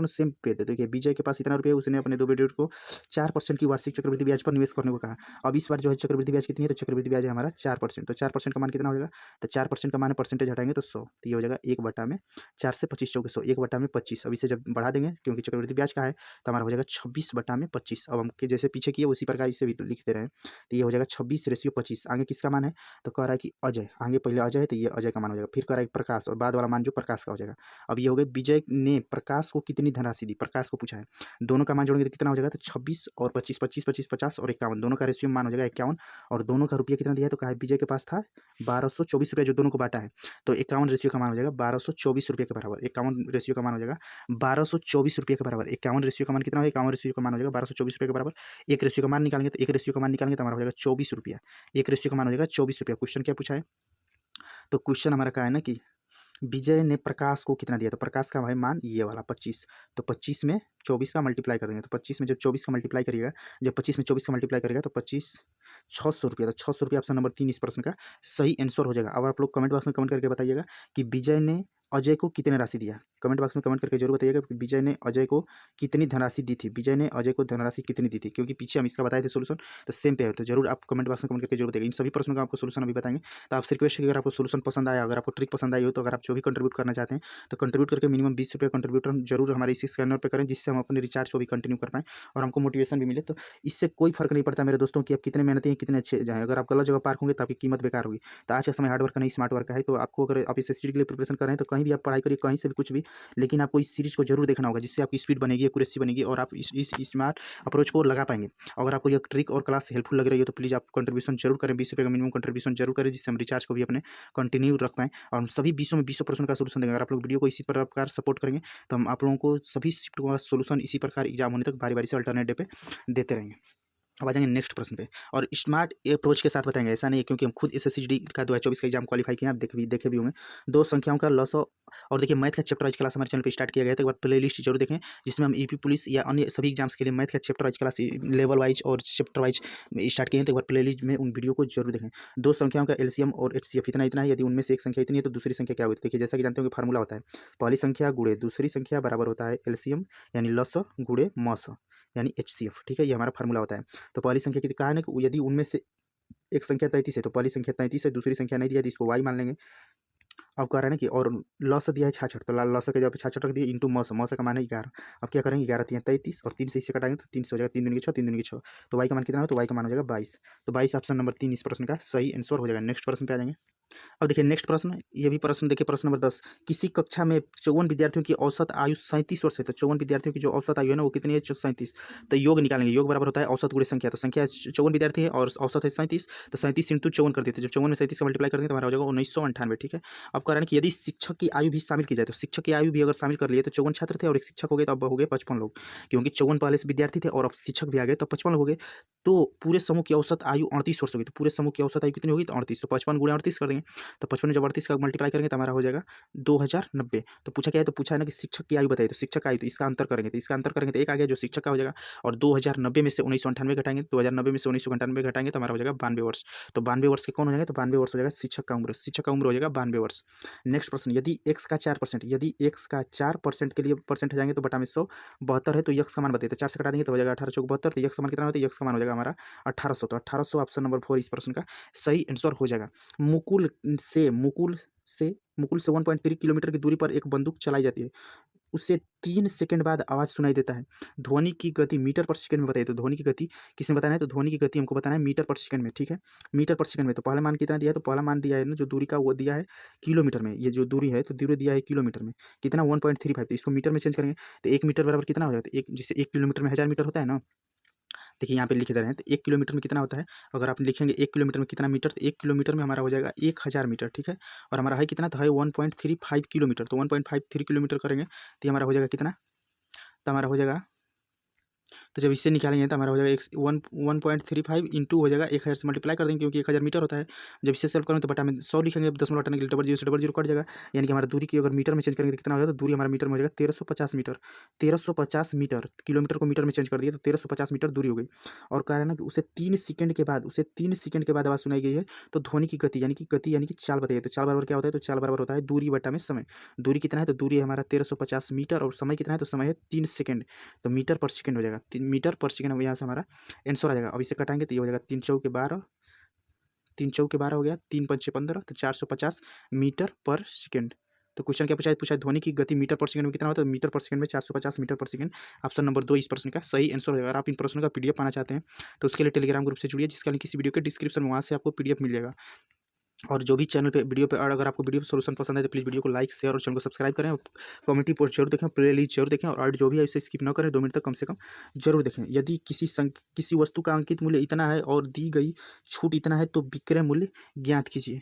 सेम पे। देखिए विजय के पास इतना रुपया है, उसने अपने 2 बेटे को 4% की वार्षिक चक्रवृद्धि ब्याज पर निवेश करने को कहा। अब इस बार जो है चक्रवृद्धि ब्याज कितनी है तो चक्रवृद्धि ब्याज है हमारा 4%। तो 4% का मान कितना हो जाएगा तो 4% का मान परसेंटेज हटाएंगे तो 100, तो ये हो जाएगा 1/4 से 25 चौके 100, 1/25। अब इसे जब बढ़ा देंगे क्योंकि चक्रवृद्धि ब्याज का है तो हमारा हो जाएगा 26/25। अब हम जैसे पीछे किए उसी प्रकार इसे भी लिख दे रहे हैं, तो ये हो जाएगा 26:25। आगे किसका मान है तो कह रहा है कि अजय, आगे पहले अजय है तो ये अजय का मान हो जाएगा। फिर कह रहा है प्रकाश और बाद वाला मान जो प्रकाश का हो जाएगा। अब ये हो गया विजय ने प्रकाश को कितनी धनराशि दी, प्रकाश को पूछा है। दोनों का मान जोड़ेंगे तो कितना हो जाएगा तो 26 और 25, 25, 25, 50 और 51, दोनों का रेशियो मान हो जाएगा 51। और दोनों का रुपया कितना दिया है तो कहा है विजय के पास था 1224 रुपया जो दोनों को बांटा है, तो 51 रेशियो का मान हो जाएगा 1224 रुपये के बराबर। 51 रेशियो का मान हो जाएगा 1224 रुपये के बराबर। 51 रेशियो का मान कितना होगा 51 रेशियो का मान हो जाएगा 1224 रुपये के बराबर। एक रेशियो का मान निकालेंगे तो एक रेशियो का मान निकालेंगे तो हमारा हो जाएगा 24 रुपया। एक रेशियो का मान हो जाएगा 24 रुपया। क्वेश्चन क्या पूछा है तो क्वेश्चन हमारा क्या है ना कि विजय ने प्रकाश को कितना दिया, तो प्रकाश का भाई मान ये वाला 25, तो 25 में 24 का मल्टीप्लाई कर देंगे, तो 25 में जब 24 का मल्टीप्लाई करिएगा, जब 25 में 24 का मल्टीप्लाई करेगा तो 25 600 रुपया, तो 600 रुपया ऑप्शन नंबर 3 इस प्रश्न का सही आंसर हो जाएगा। अब आप लोग कमेंट बॉक्स में कमेंट करके बताइएगा कि विजय ने अजय को कितने राशि दिया। कमेंट बॉक्स में कमेंट करके जरूर बताइएगा कि विजय ने अजय को कितनी धनराशि दी थी, विजय ने अजय को धनराशि कितनी दी थी, क्योंकि पीछे हम इसका बताए थे सोल्यूशन तो सेम पे है। तो जरूर आप कमेंट बॉक्स में कमेंट करके जरूर बताइए। इन सभी प्रश्नों का आपको सोल्यूशन अभी बताएंगे। तो आपसे रिक्वेस्ट है अगर आपको सोल्यूशन पसंद आया, अगर आपको ट्रिक पसंद आई हो, तो अगर आप जो भी कंट्रीब्यूट करना चाहते हैं तो कंट्रीब्यूट करके मिनिमम 20 रुपये कंट्रीब्यूटर जरूर हमारे इस स्कैनर पे करें, जिससे हम अपने रिचार्ज को भी कंटिन्यू कर पाएँ और हमको मोटिवेशन भी मिले। तो इससे कोई फर्क नहीं पड़ता मेरे दोस्तों कि आप कितने मेहनती हैं, कितने अच्छे जाएँ। अगर आप गलत जगह पार्क होंगे तो आपकी कीमत बेकार होगी। तो आज का समय हार्ड वर्क का नहीं स्मार्ट वर्क का है। तो आपको अगर आप इस एसएससी के लिए प्रिपरेशन कर रहे हैं तो कहीं भी आप पढ़ाई करिए, कहीं से भी कुछ भी, लेकिन आपको इस सीरीज को जरूर देखना होगा, जिससे आपकी स्पीड बनेगी, एक्यूरेसी बनेगी और आप इस स्मार्ट अप्रोच को लगा पाएंगे। अगर आपको यह ट्रिक और क्लास हेल्पफुल लग रही है तो प्लीज़ आप कंट्रीब्यूशन जरूर करें, 20 रुपये का मिनिमम कंट्रीब्यूशन जरूर करें, जिससे हम रिचार्ज को भी अपने कंटिन्यू रख पाएँ और हम सभी 20 में 20 प्रश्न का सोल्यूशन देंगे। अगर आप लोग वीडियो को इसी प्रकार सपोर्ट करेंगे तो हम आप लोगों को सभी शिफ्ट का सोल्यूशन इसी प्रकार एग्जाम होने तक बारी बारी से अल्टरनेट डे पे देते रहेंगे। अब आ जाएंगे नेक्स्ट प्रश्न पे, और स्मार्ट अप्रोच के साथ बताएंगे, ऐसा नहीं है क्योंकि हम खुद SSCD का 2024 का एग्जाम क्वालिफाई किए हैं, आप देखे भी होंगे। दो संख्याओं का लॉसो, और देखिए मैथ का चैप्टर वाइज क्लास हमारे चैनल पे स्टार्ट किया गया है, तो एक बार प्ले लिस्ट जरूर देखें, जिसमें हम EP पुलिस या अन्य सभी एग्जाम्स के लिए मैथ का chapter wise class level wise और चैप्टर वाइज स्टार्ट किए हैं, तो एक बार प्ले लिस्ट में उन वीडियो को जरूर देखें। दो संख्याओं का LCM और HCF इतना इतना है, यदि उनमें से एक संख्या इतनी है तो दूसरी संख्या क्या होती है। देखिए जैसा कि जानते हो कि फार्मूला होता है, पहली संख्या गुणे दूसरी संख्या बराबर होता है LCM यानी लॉसो गुणे मॉसो यानी HCF, ठीक है, ये हमारा फार्मूला होता है। तो पहली संख्या की कहा है ना कि यदि उनमें से एक संख्या 33 है तो पहली संख्या 33 है, दूसरी संख्या नहीं दिया तो इसको y मान लेंगे। अब कह रहा है ना कि और लॉस दिया है 66, तो लॉस के जब 66 रख दिए इंटू मौसम, मौसम का मान है 11। अब क्या करेंगे, 11 3 33 और 3 से इसे कटाएंगे तो 3 से हो जाएगा, 3 दूनी के 6, 3 दूनी के 6, तो y का मान कितना हो, तो y का मान हो जाएगा 22। तो 22 ऑप्शन नंबर 3 इस प्रश्न का सही आंसर हो जाएगा। नेक्स्ट प्रश्न पे आ जाएंगे। अब देखिए नेक्स्ट प्रश्न, ये भी प्रश्न देखिए, प्रश्न नंबर 10, किसी कक्षा में 54 विद्यार्थियों की औसत आयु 37 वर्ष है, तो 54 विद्यार्थियों की जो औसत आयु है ना वो कितनी है, 37। तो योग निकालेंगे, योग बराबर होता है औसत गुणे संख्या, तो संख्या 54 विद्यार्थी है और औसत है 37, तो 37 इंटू 54 कर देते हैं, जब 54 में 37 का मल्टीप्लाई करते हैं तो हमारा हो जाएगा 1998, ठीक है। अब कह रहे हैं कि यदि शिक्षक की आयु भी शामिल की जाए, तो शिक्षक की आयु भी अगर शामिल कर लिए तो 54 छात्र थे और एक शिक्षक हो गए, तो अब हो गए 55 लोग, क्योंकि 54 पहले से विद्यार्थी थे और अब शिक्षक भी आ गए तो 55 लोग हो गए। तो पूरे समूह की औसत आयु 38 वर्ष होगी, तो पूरे समूह की औसत आयु कितनी होगी, तो 38, तो 55 गुणे 38 कर देंगे, तो 55 में जब 38 का मल्टीप्लाई करेंगे तो हमारा हो जाएगा 2090। तो पूछा क्या है, तो पूछा है ना कि शिक्षक की आयु बताइए, तो शिक्षक का आयु, तो इसका अंतर करेंगे, तो इसका अंतर करेंगे तो एक आ गया जो शिक्षक का हो जाएगा, और 2090 में से 1998 घटाएंगे, 2090 में से 1998 घटाएंगे तो हमारा हो जाएगा 92 वर्ष। तो 92 वर्ष के कौन हो जाएगा, तो 92 वर्ष हो जाएगा शिक्षक का उम्र, शिक्षक का उम्र हो जाएगा 92 वर्ष। नेक्स्ट प्रश्न, यदि x का 4%, यदि x का 4% के लिए परसेंट जाएंगे तो बटा में 100 72 है, तो x का मान बताइए, तो 4 से कटा देंगे तो हो जाएगा 18 चौक 72, तो x का मान कितना होता है, x का मान हो जाएगा हमारा 1800, तो 1800 ऑप्शन नंबर 4 इस प्रश्न का सही आंसर हो जाएगा। मुकुल से 1.3 किलोमीटर की दूरी पर एक बंदूक चलाई जाती है, उससे 3 सेकंड बाद आवाज़ सुनाई देता है, ध्वनि की गति मीटर पर सेकंड में बताइए। तो ध्वनि की गति किसने बताना है, तो ध्वनि की गति हमको बताना है मीटर पर सेकंड में, ठीक है, मीटर पर सेकंड में। तो पहला मान कितना दिया है, तो पहला मान दिया है ना जो दूरी का वो दिया है किलोमीटर में, ये जो दूरी है तो दूरी दिया है किलोमीटर में, कितना 1.35, तो इसको मीटर में चेंज करेंगे तो 1 मीटर बराबर कितना हो जाता है, एक जैसे 1 किलोमीटर में 1000 मीटर होता है ना, देखिए यहाँ पे लिख दे रहे हैं, तो 1 किलोमीटर में कितना होता है, अगर आप लिखेंगे 1 किलोमीटर में कितना मीटर, तो 1 किलोमीटर में हमारा हो जाएगा 1000 मीटर, ठीक है, और हमारा है कितना, तो है 1.35 किलोमीटर, तो 1.53 किलोमीटर करेंगे तो ये हमारा हो जाएगा कितना, तो हमारा हो जाएगा, तो जब इससे निकालेंगे तो हमारा हो जाएगा 1.35 इंटू हो जाएगा 1000 से मल्टीप्लाई कर देंगे क्योंकि 1000 मीटर होता है। जब इससे सॉल्व करेंगे तो बटा में 100 लिखेंगे, 10 हटाने के लिए 00 से 00 कट जाएगा, यानी कि हमारा दूरी की अगर मीटर में चेंज करेंगे तो कितना हो जाएगा, तो दूरी हमारा मीटर में हो जाएगा 1350 मीटर, 1350 मीटर, किलोमीटर को मीटर में चेंज कर दिया तो 1350 मीटर दूरी हो गई। और कह रहा है ना कि उसे 3 सेकंड के बाद आवाज़ सुनाई गई है, तो ध्वनि की गति यानी कि चाल बताइए, तो चाल बराबर क्या होता है, तो चाल बराबर होता है दूरी बटा में समय। दूरी कितना है, तो दूरी हमारा 1350 मीटर, और समय कितना है, तो समय है 3 सेकंड, तो मीटर पर सेकंड हो जाएगा, मीटर पर सेकंड यहाँ से हमारा आंसर आ जाएगा। अब इसे कटाएंगे तो ये हो जाएगा 3 चौके 12, 3 चौके 12 हो गया, 3 पंचे 15, तो 450 मीटर पर सेकंड। तो क्वेश्चन क्या पूछा है ध्वनि की गति मीटर पर सेकंड में कितना होता है, मीटर पर सेकंड में 450 मीटर पर सेकंड, ऑप्शन नंबर 2 इस प्रश्न का सही आंसर हो जाएगा। अगर आप इन प्रश्नों का PDF पाना चाहते हैं तो उसके लिए टेलीग्राम ग्रुप से जुड़िए, जिसका लिंक किसी वीडियो के डिस्क्रिप्शन में, वहाँ से आपको PDF मिल जाएगा। और जो भी चैनल पे वीडियो पे, और अगर आपको वीडियो सोल्यूशन पसंद है तो प्लीज़ वीडियो को लाइक शेयर और चैनल को सब्सक्राइब करें, कम्युनिटी पोस्ट जरूर देखें, प्ले लिस्ट जरूर देखें, और जो भी है इसे स्किप न करें, 2 मिनट तक कम से कम जरूर देखें। यदि किसी वस्तु का अंकित मूल्य इतना है और दी गई छूट इतना है तो विक्रय मूल्य ज्ञात कीजिए।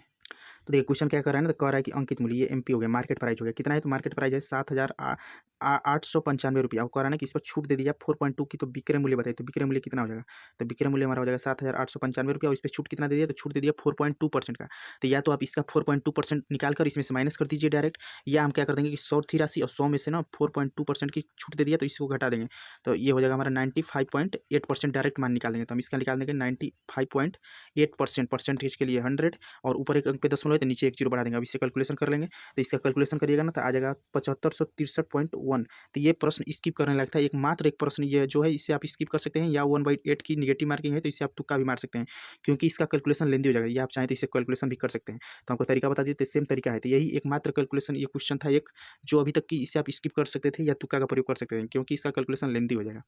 तो देखिए क्वेश्चन क्या कर रहा है ना, तो कह रहा है कि अंकित मूल्य ये MP हो गया, मार्केट प्राइस हो गया, कितना है, तो मार्केट प्राइस है 7,895 रुपया। अब कह रहा है ना कि इस पर छूट दे दी जाए 4.2 की, तो विक्रय मूल्य बताइए, तो विक्रय मूल्य कितना हो जाएगा, तो विक्रय मूल्य हमारा हो जाएगा 7,895 रुपया, और इस पर छूट कितना दे दिया, तो छूट दे दिया 4.2% का। तो या तो आप इसका 4.2% निकाल कर इसमें से माइनस कर दीजिए डायरेक्ट, या हम क्या कर देंगे कि 100 थी राशि और 100 में से ना 4.2% की छूट दे दिया तो इसको घटा देंगे, तो ये हो जाएगा हमारा 95.8% डायरेक्ट मान निकाल देंगे। तो हम इसका निकाल देंगे 95.8%, परसेंटेज के लिए 100, और ऊपर एक अंक पे दशमलव है तो नीचे एक जीरो बढ़ा देंगे। अब इससे कैलकुलेशन कर लेंगे, तो इसका कैलकुलेशन करिएगा ना तो आ जाएगा 7563.1। तो ये प्रश्न स्किप करने लगता है, एकमात्र एक प्रश्न ये जो है इसे आप स्किप कर सकते हैं, या 1/8 की निगेटिव मार्किंग है तो इसे आप तुक्का भी मार सकते हैं, क्योंकि इसका कैलकुलेशन लेंदी हो जाएगा, या आप चाहें तो इसे कैलकुलेशन भी कर सकते हैं। तो हमको तरीका बता दिए, सेम तरीका है, तो यही एकमात्र कैलकुलेशन ये क्वेश्चन था एक, जो अभी तक की इसे आप स्किप कर सकते थे या तुक्का का प्रयोग कर सकते हैं, क्योंकि इसका कैलकुलेशन लेंदी हो जाएगा,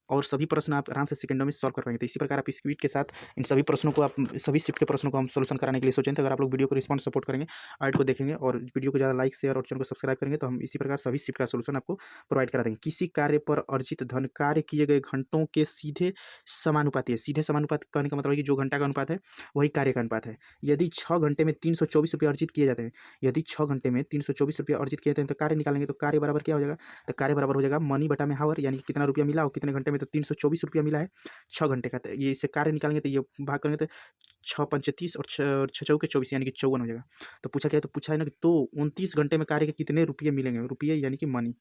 और सभी प्रश्न आप आराम से सेकंडों में सॉल्व कर पाएंगे। तो इसी प्रकार आप स्पीड के साथ इन सभी प्रश्नों को, आप सभी शिफ्ट के प्रश्नों को हम सोल्यूशन कराने के लिए सोचें, तो अगर आप लोग वीडियो को रिस्पॉन्स सपोर्ट करेंगे, ऐड को देखेंगे और वीडियो को ज़्यादा लाइक शेयर और चैनल को सब्सक्राइब करेंगे तो हम इसी प्रकार सभी शिफ्ट का सोल्यूशन आपको प्रोवाइड करा देंगे। किसी कार्य पर अर्जित धन कार्य किए गए घंटों के सीधे समानुपाती है। सीधे समानुपात कहने का मतलब है कि जो घंटा का अनुपात है वही कार्य का अनुपात है। यदि 6 घंटे में 324 रुपये अर्जित किए जाते हैं, यदि 6 घंटे में 324 रुपये अर्जित किए जाते हैं तो कार्य निकालेंगे तो कार्य बराबर क्या हो जाएगा, तो कार्य बराबर हो जाएगा मनी बटा में हावर, यानी कि कितना रुपया मिला और कितने घंटे में, तो 324 रुपया मिला है 6 घंटे का। तो ये इससे कार्य निकालेंगे तो ये भाग करेंगे तो 6 पंचे 30 और 6 चौके 24 यानी कि 54 हो जाएगा। तो पूछा क्या है, तो पूछा है ना कि तो 29 घंटे में कार्य के कितने रुपये मिलेंगे, रुपये यानी कि मनी,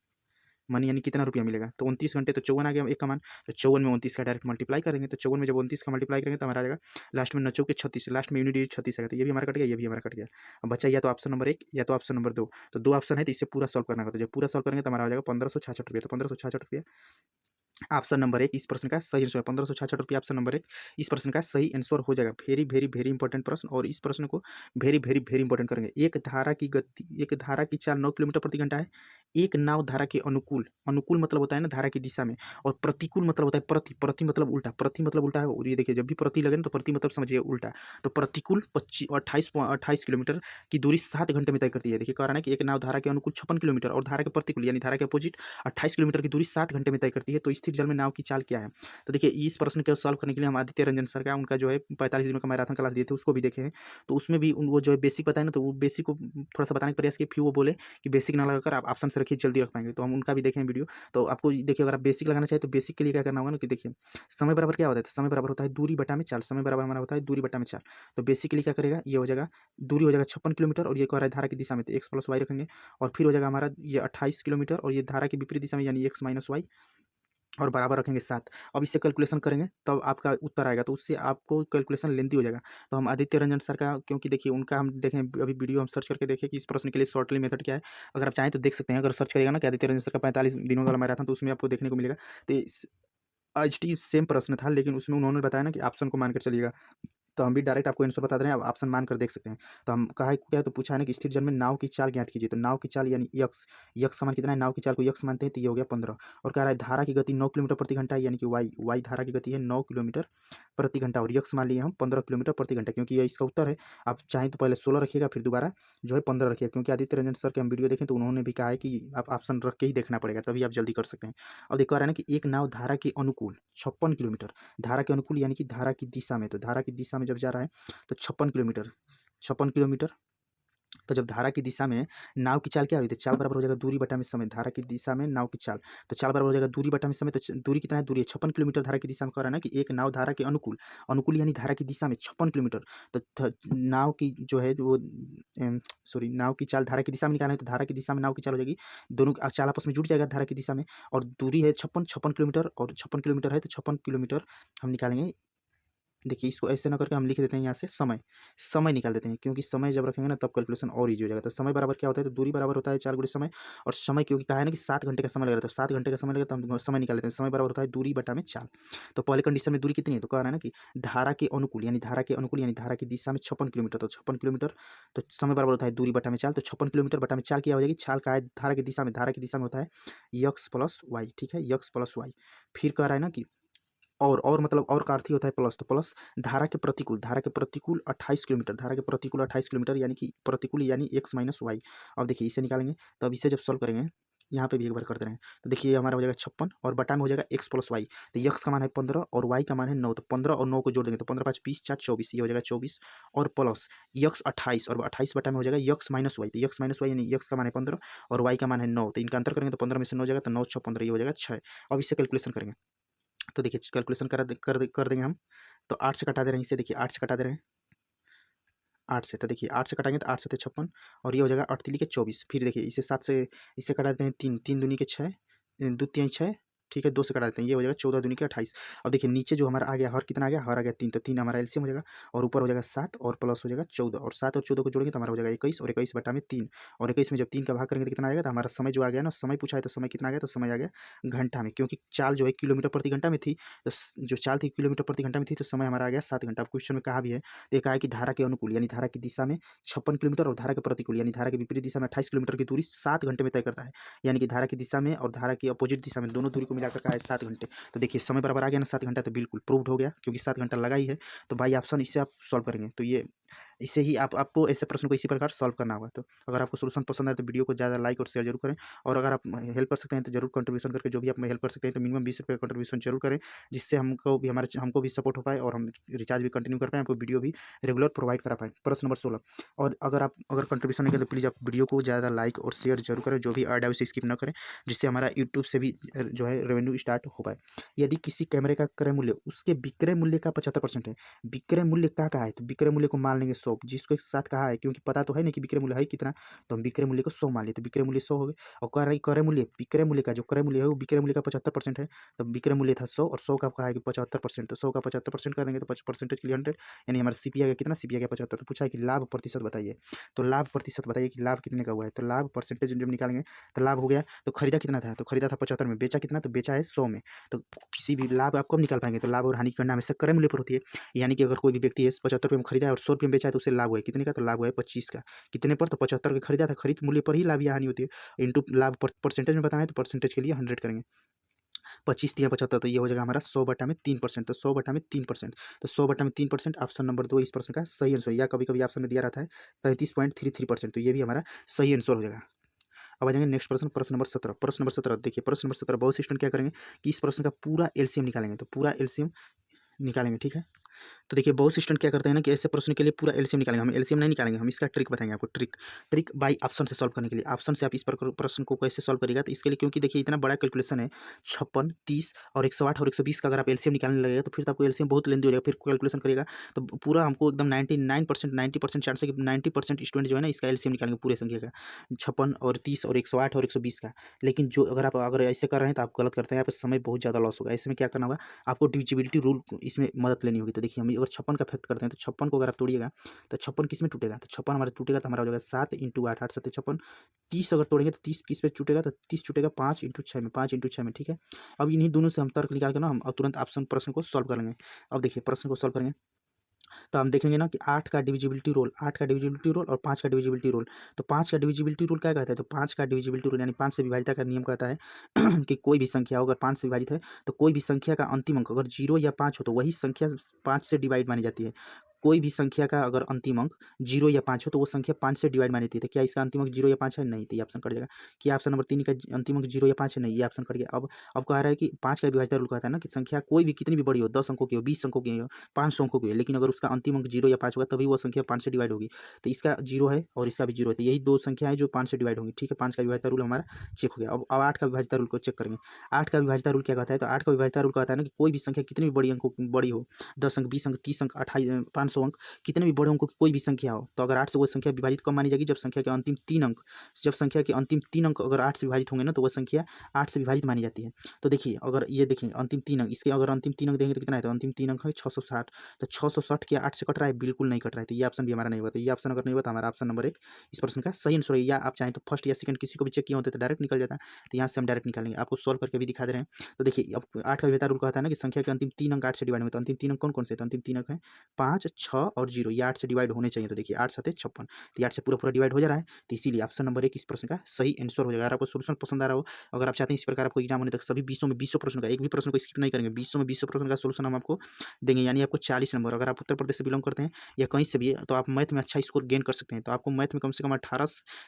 मनी यानी कितना रुपया मिलेगा। तो 29 घंटे तो 54 आ गया एक का मान, तो 54 में 29 का डायरेक्ट मल्टीप्लाई करेंगे, तो 54 में जब 29 का मल्टीप्लाई करेंगे तो हमारा आ जाएगा लास्ट में 9 चौके 36, लास्ट में यूनिट डिजिट 36 आएगा। तो ये भी हमारा कट गया, ये भी हमारा कट गया। अब बचा या तो ऑप्शन नंबर 1 या तो ऑप्शन नंबर 2। तो 2 ऑप्शन है तो इसे पूरा सॉल्व करना होगा। तो जब पूरा सॉल्व करेंगे तो हमारा हो जाएगा 1566 रुपये। तो 1566 रुपये ऑप्शन नंबर 1 इस प्रश्न का सही आंसर है। 1566 रुपये ऑप्शन नंबर 1 इस प्रश्न का सही आंसर हो जाएगा। वेरी वेरी वेरी इंपॉर्टेंट प्रश्न, और इस प्रश्न को वेरी वेरी वेरी इंपॉर्टेंट करेंगे। एक धारा की चाल 9 किलोमीटर प्रति घंटा है। एक नाव धारा के अनुकूल, अनुकूल मतलब होता है ना धारा की दिशा में, और प्रतिकूल मतलब होता है प्रति, प्रति मतलब उल्टा, प्रति मतलब उल्टा है। और ये देखिए जब भी प्रति लगे ना तो प्रति मतलब समझिए उल्टा। तो प्रतिकूल 28 किलोमीटर की दूरी 7 घंटे में तय करती है। देखिए कह रहा है कि एक नाव धारा के अनुकूल 56 किलोमीटर और धारा के प्रतिकूल यानी धारा के अपोजिट 28 किलोमीटर की दूरी 7 घंटे में तय करती है। तो स्थिर जल में नाव की चाल क्या है। तो देखिए इस प्रश्न को सॉल्व करने के लिए हम आदित्य रंजन सर का उनका जो है 45 दिनों का मैराथन क्लास दिए थे उसको भी देखे हैं। तो उसमें भी वो जो है बेसिक बताए ना, तो वो बेसिक को थोड़ा सा बताने का प्रयास किया, फिर वो बोले कि बेसिक ना लगाकर आप ऑप्शन से रखिए जल्दी रख पाएंगे। तो हम उनका भी देखें वीडियो। तो आपको देखिए अगर आप बेसिक लगाना चाहें तो बेसिक के लिए क्या करना होगा ना कि देखिए समय बराबर क्या होता है, तो समय बराबर होता है दूरी बटा में चाल। समय बराबर हमारा होता है दूरी बटा में चाल। तो बेसिक के लिए क्या करेगा, ये हो जाएगा दूरी हो जाएगा 56 किलोमीटर और ये कह रहा है धारा की दिशा में, तो एक्स प्लस वाई रखेंगे और फिर हो जाएगा हमारा ये 28 किलोमीटर और ये धारा की विपरीत दिशा में यानी एक्स माइनस वाई और बराबर रखेंगे 7। अब इससे कैलकुलेशन करेंगे तब आपका उत्तर आएगा, तो उससे आपको कैलकुलेशन लेंथी हो जाएगा। तो हम आदित्य रंजन सर का, क्योंकि देखिए उनका हम देखें अभी वीडियो हम सर्च करके देखें कि इस प्रश्न के लिए शॉर्टली मेथड क्या है। अगर आप चाहें तो देख सकते हैं, अगर सर्च करिएगा ना कि आदित्य रंजन सर का 45 दिनों वाला मैराथन तो उसमें आपको देखने को मिलेगा। तो एचटी सेम प्रश्न था लेकिन उसमें उन्होंने बताया ना कि ऑप्शन को मानकर चलिएगा। तो हम भी डायरेक्ट आपको आंसर बता दे रहे हैं, आप ऑप्शन मान कर देख सकते हैं। तो हम कहा है क्या है, तो पूछा है ना कि स्थिर जल में नाव की चाल ज्ञात कीजिए। तो नाव की चाल यानी यक्स, यक्स का मान कितना है, नाव की चाल को यक्स मानते हैं तो ये हो गया 15। और कह रहा है धारा की गति 9 किलोमीटर प्रति घंटा है यानी कि वाई, वाई धारा की गति है 9 किलोमीटर प्रति घंटा और यक्स मान लिए हम 15 किलोमीटर प्रति घंटा, क्योंकि ये इसका उत्तर है। आप चाहें तो पहले 16 रखिएगा फिर दोबारा जो है 15 रखिएगा, क्योंकि आदित्य रंजन सर के हम वीडियो देखें तो उन्होंने भी कहा है कि आप ऑप्शन रख के ही देखना पड़ेगा तभी आप जल्दी कर सकते हैं। अब देखो आ रहा है ना कि एक नाव धारा के अनुकूल 56 किलोमीटर, धारा के अनुकूल यानी कि धारा की दिशा में, तो धारा की दिशा में जब जा रहा है तो 56 किलोमीटर, 56 किलोमीटर। तो जब धारा की दिशा में नाव की चाल क्या हुई, तो चाल बराबर हो जाएगा दूरी बटा में समय। धारा की दिशा में नाव की चाल, तो चाल बराबर हो जाएगा दूरी बटा में समय। तो दूरी कितना है, दूरी है 56 किलोमीटर धारा की दिशा में। कह रहा है ना कि एक नाव धारा के अनुकूल, अनुकूल यानी धारा की दिशा में 56 किलोमीटर। तो नाव की जो है वो सॉरी नाव की चाल धारा की दिशा में निकालना है, तो धारा की दिशा में नाव की चाल हो जाएगी, दोनों चाल आपस में जुड़ जाएगा धारा की दिशा में। और दूरी है 56 किलोमीटर और 56 किलोमीटर है तो 56 किलोमीटर हम निकालेंगे। देखिए इसको ऐसे ना करके हम लिख देते हैं यहाँ से समय, समय निकाल देते हैं, क्योंकि समय जब रखेंगे ना तब कैलकुलेशन और ईजी हो जाएगा। तो समय बराबर क्या होता है, तो दूरी बराबर होता है 4 गुणे समय, और समय क्योंकि कहा है ना कि 7 घंटे का समय लग रहा है, तो 7 घंटे का समय लगेगा तो हम समय निकाल लेते हैं। समय बराबर होता है दूरी बटा में चाल। तो पहले कंडीशन में दूरी कितनी है, तो कह रहा है ना कि धारा के अनुकूल यानी धारा के अनुकूल यानी धारा की दिशा में 56 किलोमीटर, तो 56 किलोमीटर। तो समय बराबर होता है दूरी बटा में चाल, तो 56 किलोमीटर बटा में चाल क्या हो जाएगी, चाल का है धारा की दिशा में, धारा की दिशा में होता है यक्स प्लस वाई, ठीक है यक्स प्लस वाई। फिर कह रहा है ना कि और मतलब और का अर्थ ही होता है प्लस, तो प्लस धारा के प्रतिकूल, धारा के प्रतिकूल 28 किलोमीटर, धारा के प्रतिकूल 28 किलोमीटर यानी कि प्रतिकूल यानी एक्स माइनस वाई। अब देखिए इसे निकालेंगे तो अब इसे जब सॉल्व करेंगे यहाँ पे भी एक बार कर दे रहे हैं, तो देखिए हमारा हो जाएगा 56 और बटा में हो जाएगा एक्स प्लस वाई। तो एक्स का मान है 15 और वाई का मान है 9, तो 15 और 9 को जोड़ देंगे तो 15 5 20 4 24, ये हो जाएगा 24 और प्लस यक्स 28 और 28 बटा में हो जाएगा यक्स माइनस वाई। तो यक्स माइनस वाई यानी यक्स का मान है 15 और वाई का मान है 9, तो इनका अंतर करेंगे तो 15 में से 9 जाएगा तो 9 6 15, ये हो जाएगा 6। अब इससे कैलकुलेशन करेंगे तो देखिए कैलकुलेशन कर देंगे हम, तो 8 से कटा दे रहे हैं इसे, देखिए 8 से कटा दे रहे हैं 8 से, तो देखिए 8 से कटाएंगे तो 8 से 56 और ये हो जाएगा 8 तिली के 24। फिर देखिए इसे 7 से इसे कटा देते हैं 3, 3 दूनी के 6, 2 3 6, ठीक है 2 से कटा देते हैं, ये हो जाएगा 14 दूनी के 28। अब देखिए नीचे जो हमारा आ गया हर कितना आ गया, हर आ गया 3, तो 3 हमारा एलसीएम हो जाएगा और ऊपर हो जाएगा 7 और प्लस हो जाएगा 14 और 7 और 14 को जोड़ेंगे तो हमारा हो जाएगा 21 और 21 बटा में 3 और 21 में जब 3 का भाग करेंगे तो कितना आएगा, तो हमारा समय जो आ गया ना, समय पूछा है तो समय कितना आ गया, तो समय आ गया घंटा में, क्योंकि चाल जो है किलोमीटर प्रति घंटा में थी, तो जो चाल थी किलोमीटर प्रति घंटा में थी तो समय हमारा आ गया 7 घंटा। अब क्वेश्चन में कहा भी है, तो ये कहा है कि धारा के अनुकूल यानी धारा की दिशा में 56 किलोमीटर और धारा के प्रतिकूल यानी धारा के विपरीत दिशा में 28 किलोमीटर की दूरी 7 घंटे में तय करता है, यानी कि धारा की दिशा में और धारा की अपोजिट दिशा में दोनों दूरी को मिलाकर का है 7 घंटे। तो देखिए समय बराबर आ गया ना 7 घंटा, तो बिल्कुल प्रूव्ड हो गया क्योंकि 7 घंटा लगा ही है। तो भाई ऑप्शन इससे आप सॉल्व करेंगे तो ये इससे ही आपको ऐसे प्रश्न को इसी प्रकार सॉल्व करना होगा। तो अगर आपको सोल्यूशन पसंद आए तो वीडियो को ज़्यादा लाइक और शेयर जरूर करें, और अगर आप हेल्प कर सकते हैं तो जरूर कंट्रीब्यूशन करके, जो भी आप हेल्प कर सकते हैं तो मिनिमम 20 रुपये का कंट्रीब्यूशन जरूर करें, जिससे हमको भी सपोर्ट हो पाए और हम रिचार्ज भी कंटिन्यू कर पाएँ, आपको वीडियो भी रेगुलर प्रोवाइड करा पाएँ। प्रश्न नंबर 16, और अगर कंट्रीब्यूशन नहीं करें तो प्लीज़ आप वीडियो को ज़्यादा लाइक और शेयर जरूर करें, जो भी ऐड है उसे स्किप ना करें, जिससे हमारा यूट्यूब से भी जो है रेवेन्यू स्टार्ट हो पाए। यदि किसी कैमरे का क्रय मूल्य उसके विक्रय मूल्य का 75% है, विक्रय मूल्य कहा है तो विक्रय मूल्य को मान लेंगे 100, जिसको एक साथ कहा है क्योंकि पता तो है नहीं कि विक्रय मूल्य है कितना, तो हम विक्रय मूल्य को 100 मान लिए, तो विक्रय मूल्य 100 हो गए। और कह रहा है क्रय मूल्य, विक्रय मूल्य का जो क्रय मूल्य है वो विक्रय मूल्य का 75% है, तो विक्रय मूल्य था 100 और 100 का कहा है कि 75%, तो 100 का 75% कर देंगे तो परसेंटेज के लिए 100, यानी हमारा सीपी आ गया कितना, सीपी आ गया 75। तो पूछा है कि लाभ प्रतिशत बताइए, तो लाभ प्रतिशत बताइए कि लाभ कितने का हुआ है, तो लाभ परसेंटेज जब निकालेंगे तो लाभ हो गया, तो खरीदा कितना था, तो खरीदा था 75 में, बेचा कितना, तो बेचा है 100 में। तो किसी भी लाभ आप कब निकाल पाएंगे, तो लाभ और हानि की गणना हमेशा क्रय मूल्य पर होती है, यानी कि अगर कोई भी व्यक्ति है 75 में खरीदा है और 100 में बेचा है तो उसे लाभ हुआ है कितने का, तो लाभ हुआ है 25 का। कितने पर, तो 75 का खरीदा था, खरीद मूल्य पर ही लाभ या हानि होती है, इंटू लाभ परसेंटेज में बताना है तो परसेंटेज के लिए 100 करेंगे, 25 दिया 75, तो ये हो जाएगा हमारा 100/3%, तो 100/3%, तो 100/3% ऑप्शन नंबर 2 इस प्रश्न का सही आंसर, या कभी कभी ऑप्शन में दिया रहता है 35.33%, तो ये भी हमारा सही आंसर हो जाएगा। अब आ जाएंगे नेक्स्ट प्रश्न, प्रश्न नंबर 17। प्रश्न नंबर 17 देखिए, प्रश्न नंबर 17 बहुत स्टूडेंट क्या करेंगे कि इस प्रश्न का पूरा एलसीएम निकालेंगे, तो पूरा एलसीएम निकालेंगे, ठीक है। तो देखिए बहुत से स्टूडेंट क्या करते हैं ना कि ऐसे प्रश्न के लिए पूरा एलसीएम निकालेंगे, हम एलसीएम नहीं निकालेंगे, हम इसका ट्रिक बताएंगे आपको, ट्रिक बाय ऑप्शन से सॉल्व करने के लिए। ऑप्शन से आप इस प्रश्न को कैसे सॉल्व करिएगा, तो इसके लिए क्योंकि देखिए इतना बड़ा कैलकुलेशन है, 56, 30 और 108 और 120 का अगर आप एलसीएम निकालने लगेगा तो फिर तो आपको एलसीएम बहुत लेंदी हो जाएगा, फिर कैलकुलेशन करिएगा तो पूरा हमको एकदम 99%, 90% चांस है कि 90% स्टूडेंट जो है ना इसका एलसीएम निकालेंगे पूरे संख्या का, 56 और 30 और 108 और 120 का। लेकिन जो अगर ऐसे कर रहे हैं तो आप गलत करते हैं, यहाँ पे समय बहुत ज़्यादा लॉस होगा। ऐसे में क्या करना होगा, आपको डिविजिबिलिटी रूल इसमें मदद लेनी होगी। तो देखिए हम अगर 56 का फैक्ट करते हैं तो 56 को अगर आप तोड़िएगा तो 56 किस में टूटेगा, तो 56 हमारा टूटेगा तो हमारा हो जाएगा 7 इंटू 8, 8 7 56। 30 अगर तोड़ेंगे तो 30 किस पे टूटेगा, तो 30 टूटेगा 5 इंटू 6 में, 5 इंटू 6 में, ठीक है। अब इन्हीं दोनों से हम तर्क निकाल कर ना हम अब तुरंत ऑप्शन प्रश्न को सॉल्व कर लेंगे। अब देखिए प्रश्न को सॉल्व करेंगे तो हम देखेंगे ना कि 8 का डिविजिबिलिटी रूल, 8 का डिविजिबिलिटी रूल और 5 का डिविजिबिलिटी रूल। तो 5 का डिविजिबिलिटी रूल क्या कहता है, तो 5 का डिविजिबिलिटी रूल यानी 5 से विभाजित का नियम कहता है कि कोई भी संख्या अगर 5 से विभाजित है तो कोई भी संख्या का अंतिम अंक अगर 0 या 5 हो तो वही संख्या 5 से डिवाइड मानी जाती है। कोई भी संख्या का अगर अंतिम अंक 0 या 5 हो तो वो संख्या 5 से डिवाइड मानी जाती है। तो क्या इसका अंतिम अंक 0 या 5 है, नहीं, तो ये ऑप्शन कट जाएगा। क्या ऑप्शन नंबर 3 का अंतिम अंक 0 या 5 है, नहीं, ये ऑप्शन कट गया। अब कह रहा है कि 5 का विभाजित रूल कहता है ना कि संख्या कोई भी कितनी भी बड़ी हो, 10 अंकों की हो, 20 अंकों की हो, 500 अंकों की हो, लेकिन अगर उसका अंतिम अंक 0 या 5 होगा तभी वो संख्या 5 से डिवाइड होगी। तो इसका 0 है और इसका भी 0 है, तो यही दो संख्या है जो 5 से डिवाइड होंगी, ठीक है। 5 का विभाजित रूल हमारा चेक हो गया। अब 8 का विभाजित रूल को चेक करेंगे। 8 का विभाजित रूल क्या कहता है, तो 8 का विभाजित रूल कहता है ना कि कोई भी संख्या कितनी भी बड़ी अंकों बड़ी हो, 10 अंक, 20 अंक, 30 अंक, 28, 500 अंक, कितने भी बड़े अंकों की कोई भी संख्या हो, तो अगर 8 से वो संख्या विभाजित कब मानी जाएगी, जब संख्या के अंतिम 3 अंक, अगर 8 से विभाजित होंगे ना तो वह संख्या 8 से विभाजित मानी जाती है। तो देखिए अगर ये देखें अंतिम 3 अंक, इसके अगर अंतिम 3 अंक देंगे तो कितना है, तो अंतिम 3 अंक है 660। तो 660 क्या 8 से कट रहा है, बिल्कुल नहीं कट रहा है, तो ये ऑप्शन भी हमारा नहीं हुआ। तो ये ऑप्शन अगर नहीं हुआ तो हमारा ऑप्शन नंबर 1 इस प्रश्न का सही आंसर है। या आप चाहें तो फर्स्ट या सेकंड किसी को भी चेक किया होते तो डायरेक्ट निकल जाता, तो यहाँ से हम डायरेक्ट निकालेंगे, आपको सॉल्व करके भी दिखा दे रहे हैं। तो देखिए अब 8 का विभाज्य रूल कहता है ना कि संख्या के अंतिम 3 अंक 8 से डिवाइड होंगे, तो अंतिम 3 अंक कौन कौन से, तो अंतिम 3 अंक है 5, 6 और 0, ये 8 से डिवाइड होने चाहिए। तो देखिए 8 7 56, तो 8 से पूरा डिवाइड हो जा रहा है, तो इसीलिए ऑप्शन नंबर 1 इस प्रश्न का सही आंसर हो जाएगा। अगर आपको सोल्यूशन पसंद आ रहा हो, अगर आप चाहते हैं इस प्रकार आपको एग्जाम होने तक सभी 20 में 20 प्रश्न का, एक भी प्रश्न को स्किप नहीं करेंगे, 20 में 20 प्रश्न का सोल्यूशन हम आपको देंगे, यानी आपको 40 नंबर। अगर आप उत्तर प्रदेश से बिलोंग करते हैं या कहीं से भी, तो आप मैथ में अच्छा स्कोर गेन कर सकते हैं। तो आपको मैथ में कम से कम 18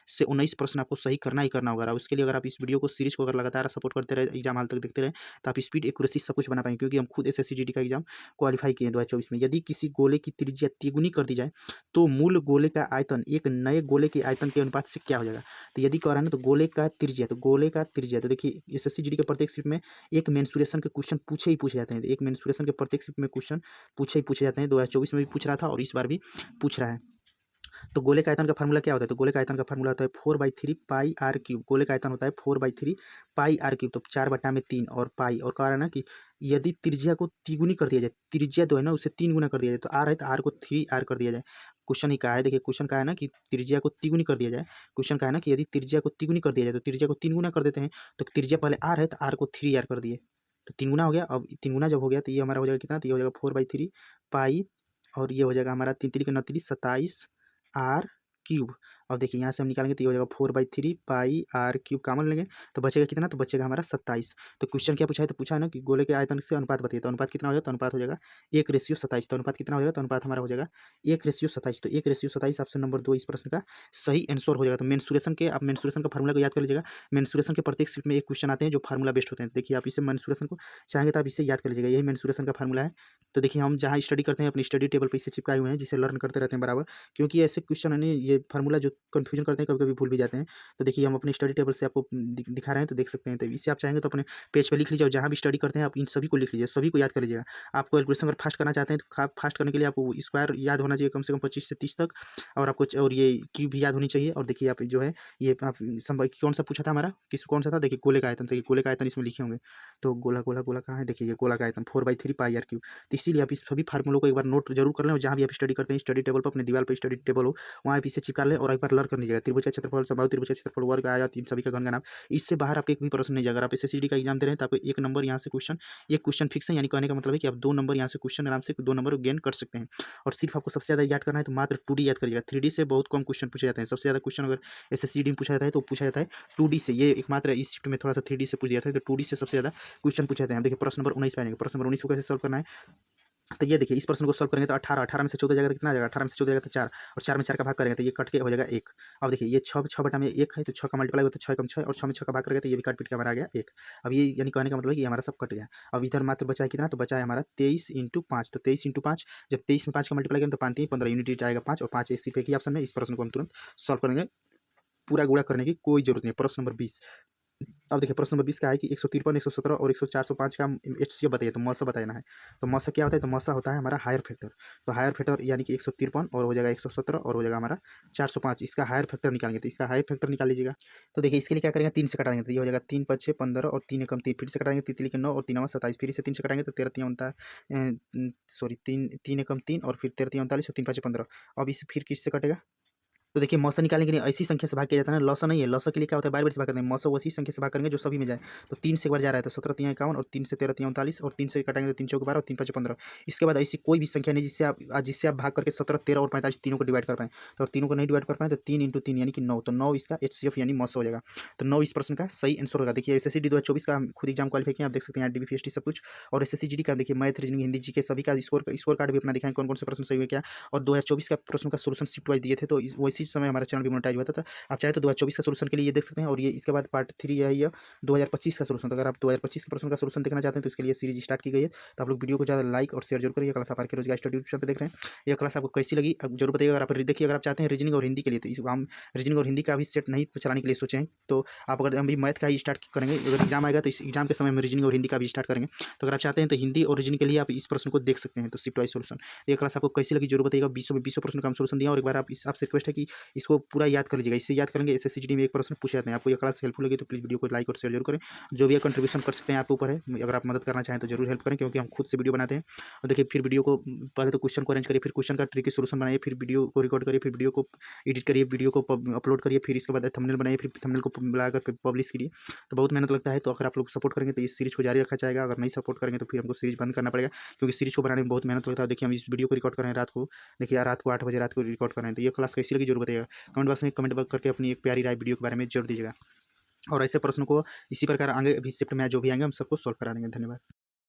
से 19 प्रश्न आपको सही करना ही करना होगा। उसके लिए अगर आप इस वीडियो को सीरीज को अगर लगातार सपोर्ट करते रहे, एग्जाम हाल तक देखते रहे, तो आप स्पीड एक्यूरेसी सब कुछ बना पाएंगे, क्योंकि हम खुद एसएससी जीडी का एग्जाम क्वालिफाई किए 2024 में। यदि किसी गोले की त्रिज्या तिगुनी कर दी जाए तो मूल गोले का आयतन एक नए गोले के आयतन के अनुपात से क्या हो जाएगा। तो यदि कह रहा है ना तो गोले का त्रिज्या, तो देखिए एसएससी जीडी के प्रत्येक शिफ्ट में एक मेंसुरेशन के क्वेश्चन पूछे ही पूछे जाते हैं। एक मेंसुरेशन के प्रत्येक शिफ्ट में क्वेश्चन पूछे ही पूछे जाते हैं, 2024 में भी पूछ रहा था और इस बार भी पूछ रहा है। तो गोले का आयतन का फार्मूला क्या होता है, तो गोले का आयतन का फार्मूला होता है 4/3 पाई आर क्यूब। गोले का आयतन होता है 4/3 पाई आर क्यूब, तो 4/3 और पाई, और कह रहा है ना कि यदि त्रिज्या को तिगुनी कर दिया जाए, त्रिज्या जो है ना उसे 3 गुना कर दिया जाए, तो आर है तो आर को 3r कर दिया जाए। क्वेश्चन ही कहा है, देखिए क्वेश्चन का है ना कि त्रिज्या को तिगुनी कर दिया जाए। क्वेश्चन का है ना कि यदि त्रिज्या को तिगुनी कर दिया जाए तो त्रिज्या को 3 गुना कर देते हैं, तो त्रिज्या पहले आर है तो आर को 3r कर दिए, तो 3 गुना हो गया। अब 3 गुना जब हो गया तो ये हमारा हो जाएगा कितना, तो ये हो जाएगा 4/3 पाई, और ये हो जाएगा हमारा 3 3 के 29 27 आर क्यूब। अब देखिए यहाँ से हम निकालेंगे तो ये हो जाएगा 4/3 पाई आर क्यूब कॉमन लेंगे तो बचेगा कितना, तो बचेगा हमारा 27। तो क्वेश्चन क्या पूछा है, तो पूछा है ना कि गोले के आयतन से अनुपात बताइए, तो अनुपात कितना हो जाएगा, तो अनुपात हो जाएगा 1/27। तो अनुपात कितना हो जाएगा, तो अनुपात हमारा हो जाएगा 1/27। तो 1/27 ऑप्शन नंबर 2 इस प्रश्न का सही आंसर हो जाएगा। तो मेंसुरेशन के आप मेंसुरेशन का फार्मूला को याद कर लीजिएगा। मेंसुरेशन के प्रत्येक शिफ्ट में एक क्वेश्चन आते हैं जो फार्मूला बेस्ड होते हैं। देखिए आप इसे मेंसुरेशन को चाहेंगे तो आप इसे याद कर लीजिएगा, यही मेंसुरेशन का फार्मूला है। तो देखिए हम जहाँ स्टडी करते हैं अपनी स्टडी टेबल पे इसे चिपकाए हुए हैं, जिसे लर्न करते रहते हैं बराबर, क्योंकि ऐसे क्वेश्चन है नहीं, ये फार्मूला जो कन्फ्यूजन करते हैं, कभी कभी भूल भी जाते हैं। तो देखिए हम अपनी स्टडी टेबल से आपको दिखा रहे हैं, तो देख सकते हैं। तो इसे आप चाहेंगे तो अपने पेज पर लिख लीजिए, और जहाँ भी स्टडी करते हैं आप इन सभी को लिख लीजिए, सभी को याद कर लीजिएगा। आपको कैलकुलेशन अगर फास्ट करना चाहते हैं तो फास्ट करने के लिए आपको स्क्वायर याद होना चाहिए कम से कम 25 से 30 तक, और आपको और ये क्यूब भी याद होनी चाहिए। और देखिए आप जो है ये आप कौन सा पूछा था हमारा, कौन सा था, देखिए गोले का आयतन, देखिए गोले का आयतन इसमें लिखे होंगे। तो गोला गोला गोला कहाँ है, देखिए ये गोला का आयतन 4/3 पाई आर क्यूब। तो इसीलिए आप इस सभी फार्मूलों को एक बार नोट जरूर कर लें, और जहाँ भी आप स्टडी करते हैं स्टडी टेबल पर, अपने दीवार पर स्टडी टेबल हो वहाँ आप इसे चिपका लें और एक बार लर्न कर लीजिएगा। त्रिभुज का क्षेत्रफल, समबाहु त्रिभुज का क्षेत्रफल, वर्ग, आयत, इन सभी का घन का नाम। इससे बाहर आपके एक भी प्रश्न नहीं जाएगा। अगर आप एसएससीडी का एग्जाम दे रहे हैं तो आपको 1 नंबर यहाँ से क्वेश्चन, एक क्वेश्चन फिक्स है, यानी कहने का मतलब है कि आप 2 नंबर यहाँ से क्वेश्चन आराम से 2 नंबर गेन कर सकते हैं। और सिर्फ आपको सबसे ज़्यादा याद करना है तो मात्र 2D याद करिएगा। 3D से बहुत कम क्वेश्चन पूछे जाते हैं। सबसे ज़्यादा क्वेश्चन अगर एसएससीडी में पूछा जाता है तो पूछा जाता है 2D से। ये एकमात्र इस शिफ्ट में थोड़ा सा 3D से पूछ दिया था, तो 2D से सबसे ज़्यादा क्वेश्चन पूछे जाते हैं। देखिए प्रश्न नंबर 19 पे आएंगे। प्रश्न नंबर 19 को कैसे सॉल्व करना है, तो ये देखिए इस प्रश्न को सॉल्व करेंगे तो 18 में से 14 जाएगा तो कितना आ जाएगा, 18 में से 14 जाएगा तो 4, और 4 में 4 का भाग करेंगे तो ये कट के हो जाएगा 1। अब देखिए ये 6 बटा में 1 है, तो 6 का मल्टीप्लाई होता है 6 कम 6, और 6 में 6 का भाग करेंगे तो ये भी काट पीट के हमारा आ गया 1। अब ये यानी कहने का मतलब है कि हमारा सब कट गया। अब इधर मात्र बचा है कितना, तो बचा है हमारा 23 × 5। तो 23 × 5, जब 23 में 5 का मल्टीप्लाई करेंगे तो 5 3 15 यूनिट आएगा 5, और 5 इसी पे की ऑप्शन में। इस प्रश्न को हम तुरंत सॉल्व करेंगे, पूरा गुणा करने की कोई जरूरत नहीं है। प्रश्न नंबर 20। अब देखिए प्रश्न नंबर 20 का है कि 153, 117 और 405 का एचसीएफ बताइए, तो मौसा बताना है। तो मौसा क्या होता है, तो मौसा होता है हमारा हायर फैक्टर। तो हायर फैक्टर यानी कि 153 और हो जाएगा 117 और हो जाएगा हमारा 405, इसका हायर फैक्टर निकालेंगे। तो इसका हायर फैक्टर निकाल लीजिएगा। तो देखिए इसके लिए क्या करेंगे, 3 से कटाएंगे तो ये हो जाएगा 3 × 5 = 15 और 3 × 3 फिर से कटाएंगे, 3 × 3 = 9 और 3 × 27, फिर से 3 से कटाएंगे तो 13 × 3 = 3 × 3 और फिर 13 × 3 = 39 और 3 × 5 = 15। अब इसे फिर किससे कटेगा, तो देखिए मौसा निकालने के लिए ऐसी संख्या से भाग किया जाता है ना, लौसा नहीं है। लौसा के लिए क्या होता है, बार बार से भाग करते हैं। मौसा वैसी संख्या से भाग करेंगे जो सभी में जाए। तो 3 से एक बार जा रहा है तो 17 × 3 = 51 और 3 से 13 × 3 = 39 और 3 से कटाएंगे तो 3 × 4 = 12 और 3 × 5 = 15। इसके बाद ऐसी कोई भी संख्या नहीं जिससे आप भाग करके 17, 13 और 45 तीनों को डिवाइड कर पाएँ। तो तीनों को नहीं डिवाइड कर पाएँ तो 3 × 3 यानी कि 9, तो 9 इसका एचसीएफ यानी मौसा हो जाएगा। तो 9 इस प्रश्न का सही आंसर होगा। देखिए एसएससी 2024 का खुद एग्जाम क्वालिफाई किया, आप देख सकते हैं डीबीपीएसटी सब कुछ, और एसएससी जीडी का देखिए मैथ, रीजनिंग, हिंदी, जीके सभी का स्कोर कार्ड भी अपना दिखाएं कौन कौन से प्रश्न सही हुए क्या। और 2024 का प्रश्न का सोल्यूशन शिफ्ट वाइज दिए थे, तो वैसी समय हमारा चैनल भी मोनेटाइज हुआ था। आप चाहे तो 2024 का सोल्यूशन के लिए ये देख सकते हैं, और ये इसके बाद पार्ट 3 है ये 2025 का सोल्यूशन। तो अगर आप 2025 के प्रश्न का सोल्यूशन देखना चाहते हैं तो इसके लिए सीरीज स्टार्ट की गई है। तो आप लोग वीडियो को ज़्यादा लाइक और शेयर जरूर करिए। क्लास आप आर के रोज स्टडी यूट्यूब पे देख रहे हैं, ये क्लास आपको कैसी लगी अब जरूर बताइएगा। अगर आप देखिए अगर आप चाहते हैं रीजनिंग और हिंदी के लिए, तो हम रीजनिंग और हिंदी का भी सेट नहीं चलाने के लिए सोचे हैं। तो आप अगर अभी मैथ का ही स्टार्ट करेंगे, अगर एग्जाम आएगा तो इस एग्जाम के समय में रीजनिंग और हिंदी का भी स्टार्ट करेंगे। तो अगर आप चाहते हैं तो हिंदी और रीजनिंग के लिए आप इस प्रश्न को देख सकते हैं। तो शिफ्ट वाइज सोल्यूशन, ये क्लास आपको कैसी लगी जरूर बताइएगा। 20 प्रश्न का हम सोल्यूशन दिया, और एक बार आपसे रिक्वेस्ट है कि इसको पूरा याद कर लीजिएगा। इससे याद करेंगे एसएससी में एक प्रश्न पूछे जाते हैं। आपको ये क्लास हेल्पफुल लगी तो प्लीज़ वीडियो को लाइक और शेयर जरूर करें। जो भी कंट्रीब्यूशन कर सकते हैं आपके ऊपर है, अगर आप मदद करना चाहें तो जरूर हेल्प करें, क्योंकि हम खुद से वीडियो बनाते हैं। और देखिए फिर वीडियो को पहले तो क्वेश्चन को अरेंज करिए, फिर क्वेश्चन का ट्रिकी सोल्यूशन बनाइए, फिर वीडियो को रिकॉर्ड करिए, फिर वीडियो को एडिट करिए, वीडियो को अपलोड करिए, फिर इसके बाद थंबनेल बनाइए, फिर थंबनेल को बनाकर पब्लिश करिए। तो बहुत मेहनत लगता है। तो अगर आप लोग सपोर्ट करेंगे तो इस सीरीज को जारी रखा जाएगा। अगर नहीं सपोर्ट करेंगे तो फिर हमको सीरीज बंद करना पड़ेगा, क्योंकि सीरीज को बनाने में बहुत मेहनत लगता है। देखिए हम इस वीडियो को रिकॉर्ड कर रहे हैं रात को, देखिए रात को 8 बजे रात को रिकॉर्ड कर रहे हैं। तो ये क्लास कैसी लगी जरूर बताइएगा। कमेंट बॉक्स में कमेंट करके अपनी एक प्यारी राय वीडियो के बारे में जरूर दीजिएगा। और ऐसे प्रश्न को इसी प्रकार आगे भी शिफ्ट में जो भी आएंगे हम सबको सॉल्व करा देंगे। धन्यवाद।